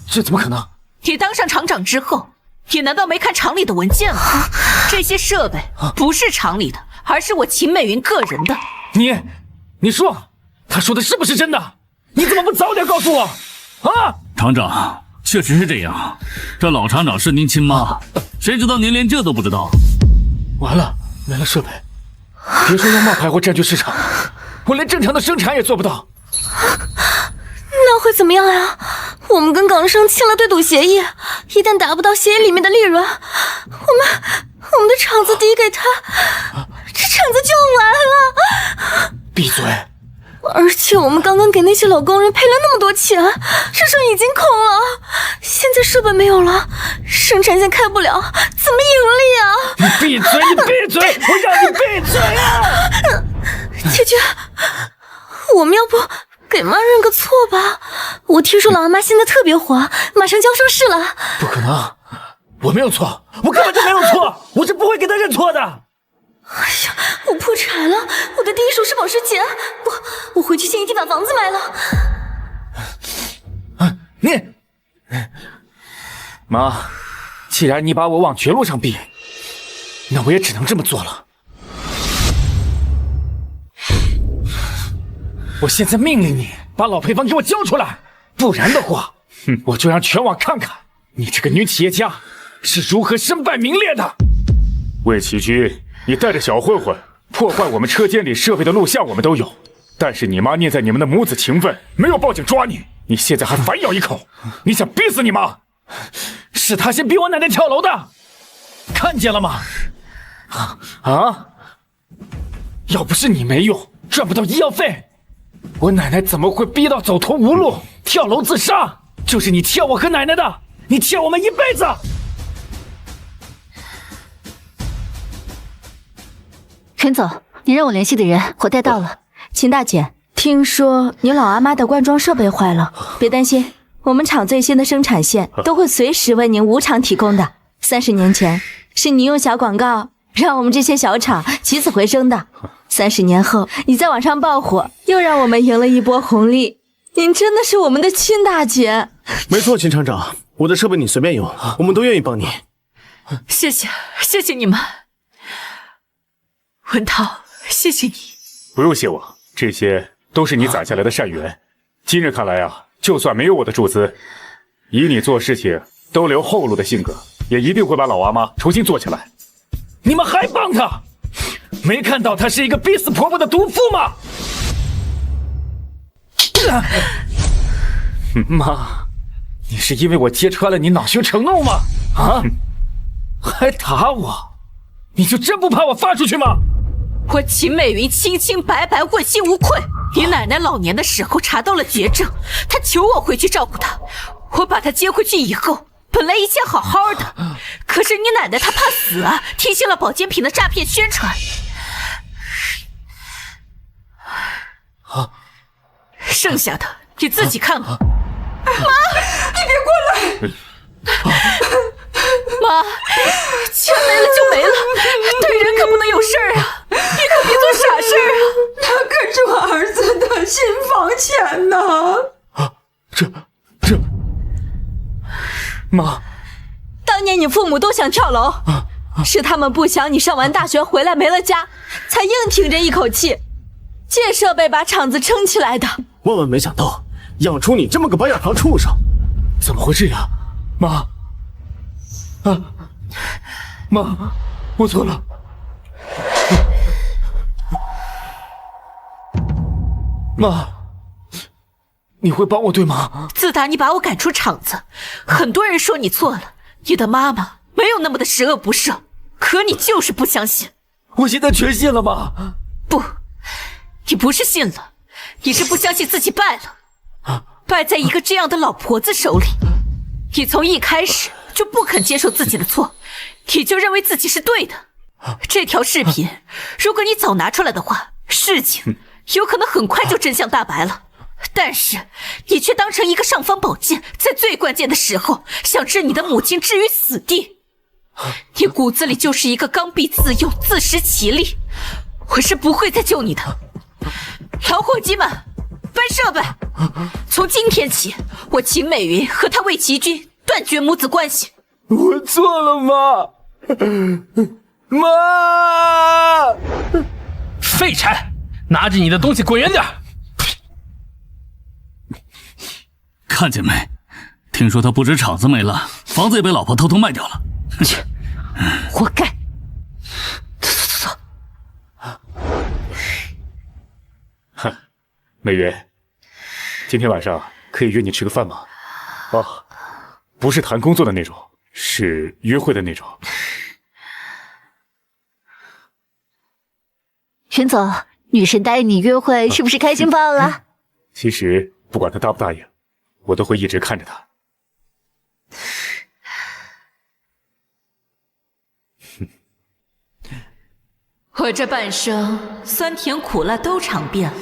这怎么可能？你当上厂长之后，你难道没看厂里的文件吗？这些设备不是厂里的，而是我秦美云个人的。你说，他说的是不是真的？你怎么不早点告诉我？啊！厂长，确实是这样。这老厂长是您亲妈，谁知道您连这都不知道？完了，没了设备，别说用冒牌货占据市场，我连正常的生产也做不到。那会怎么样呀？我们跟港生签了对赌协议，一旦达不到协议里面的利润，我们的厂子抵给他，这厂子就完了。闭嘴！而且我们刚刚给那些老工人赔了那么多钱，市场已经空了，现在设备没有了，生产线开不了，怎么盈利啊？你闭嘴！你闭嘴！我让你闭嘴啊！姐姐，我们要不给妈认个错吧？我听说老阿妈现在特别火，马上就要上市了。不可能，我没有错，我根本就没有错，我是不会给她认错的。哎呀，我破产了！我的第一首是保时捷，我回去现一地把房子卖了。妈，既然你把我往绝路上逼，那我也只能这么做了。我现在命令你把老配方给我交出来，不然的话，我就让全网看看你这个女企业家是如何身败名裂的。魏启军，你带着小混混破坏我们车间里设备的录像我们都有，但是你妈念在你们的母子情分，没有报警抓你，你现在还反咬一口，你想逼死你妈？是她先逼我奶奶跳楼的，看见了吗？啊！要不是你没用，赚不到医药费，我奶奶怎么会逼到走投无路，跳楼自杀？就是你欠我和奶奶的，你欠我们一辈子。陈总，你让我联系的人我带到了。秦大姐，听说你老阿妈的灌装设备坏了，别担心，我们厂最新的生产线都会随时为您无偿提供的。30年前是你用小广告让我们这些小厂起死回生的，30年后你在网上爆火，又让我们赢了一波红利。您真的是我们的亲大姐。没错，秦厂长，我的设备你随便用，我们都愿意帮你。谢谢你们。文涛，谢谢你。不用谢我，这些都是你攒下来的善缘。今日看来啊，就算没有我的注资，以你做事情都留后路的性格，也一定会把老娃妈重新做起来。你们还帮她？没看到她是一个逼死婆婆的毒妇吗？妈，你是因为我揭穿了你恼羞成怒吗？啊？还打我？你就真不怕我发出去吗？我秦美云清清白白，问心无愧。你奶奶老年的时候查到了绝症，她求我回去照顾她。我把她接回去以后，本来一切好好的，可是你奶奶她怕死啊，听信了保健品的诈骗宣传。剩下的你自己看吧。妈，你别过来！妈，钱没了就没了，对人可不能有事儿啊！你可别做傻事儿啊！那可是我儿子的新房钱呢！妈，当年你父母都想跳楼，是他们不想你上完大学回来没了家，才硬挺着一口气，借设备把厂子撑起来的。万万没想到，养出你这么个白眼狼畜生！怎么回事呀，妈？妈，我错了。妈，你会帮我对吗？自打你把我赶出厂子，很多人说你错了，你的妈妈没有那么的十恶不赦，可你就是不相信。我现在全信了吗？不，你不是信了，你是不相信自己败了，败在一个这样的老婆子手里。你从一开始就不肯接受自己的错，你就认为自己是对的。这条视频，如果你早拿出来的话，事情有可能很快就真相大白了。但是你却当成一个尚方宝剑，在最关键的时候想置你的母亲置于死地。你骨子里就是一个刚愎自用、自食其力。我是不会再救你的。老伙计们，搬设备！从今天起，我秦美云和他魏奇君断绝母子关系。我错了，妈。妈！废柴，拿着你的东西滚远点！看见没？听说他不止厂子没了，房子也被老婆偷偷卖掉了。切，活该！走。哼，美云，今天晚上可以约你吃个饭吗？不是谈工作的那种，是约会的那种。云总，女神答应你约会，是不是开心爆了？其实不管她答不答应，我都会一直看着她。我这半生酸甜苦辣都尝遍了，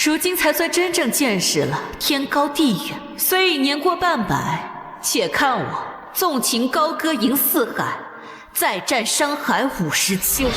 如今才算真正见识了天高地远。虽已年过半百，且看我纵情高歌迎四海，再战山海50秋。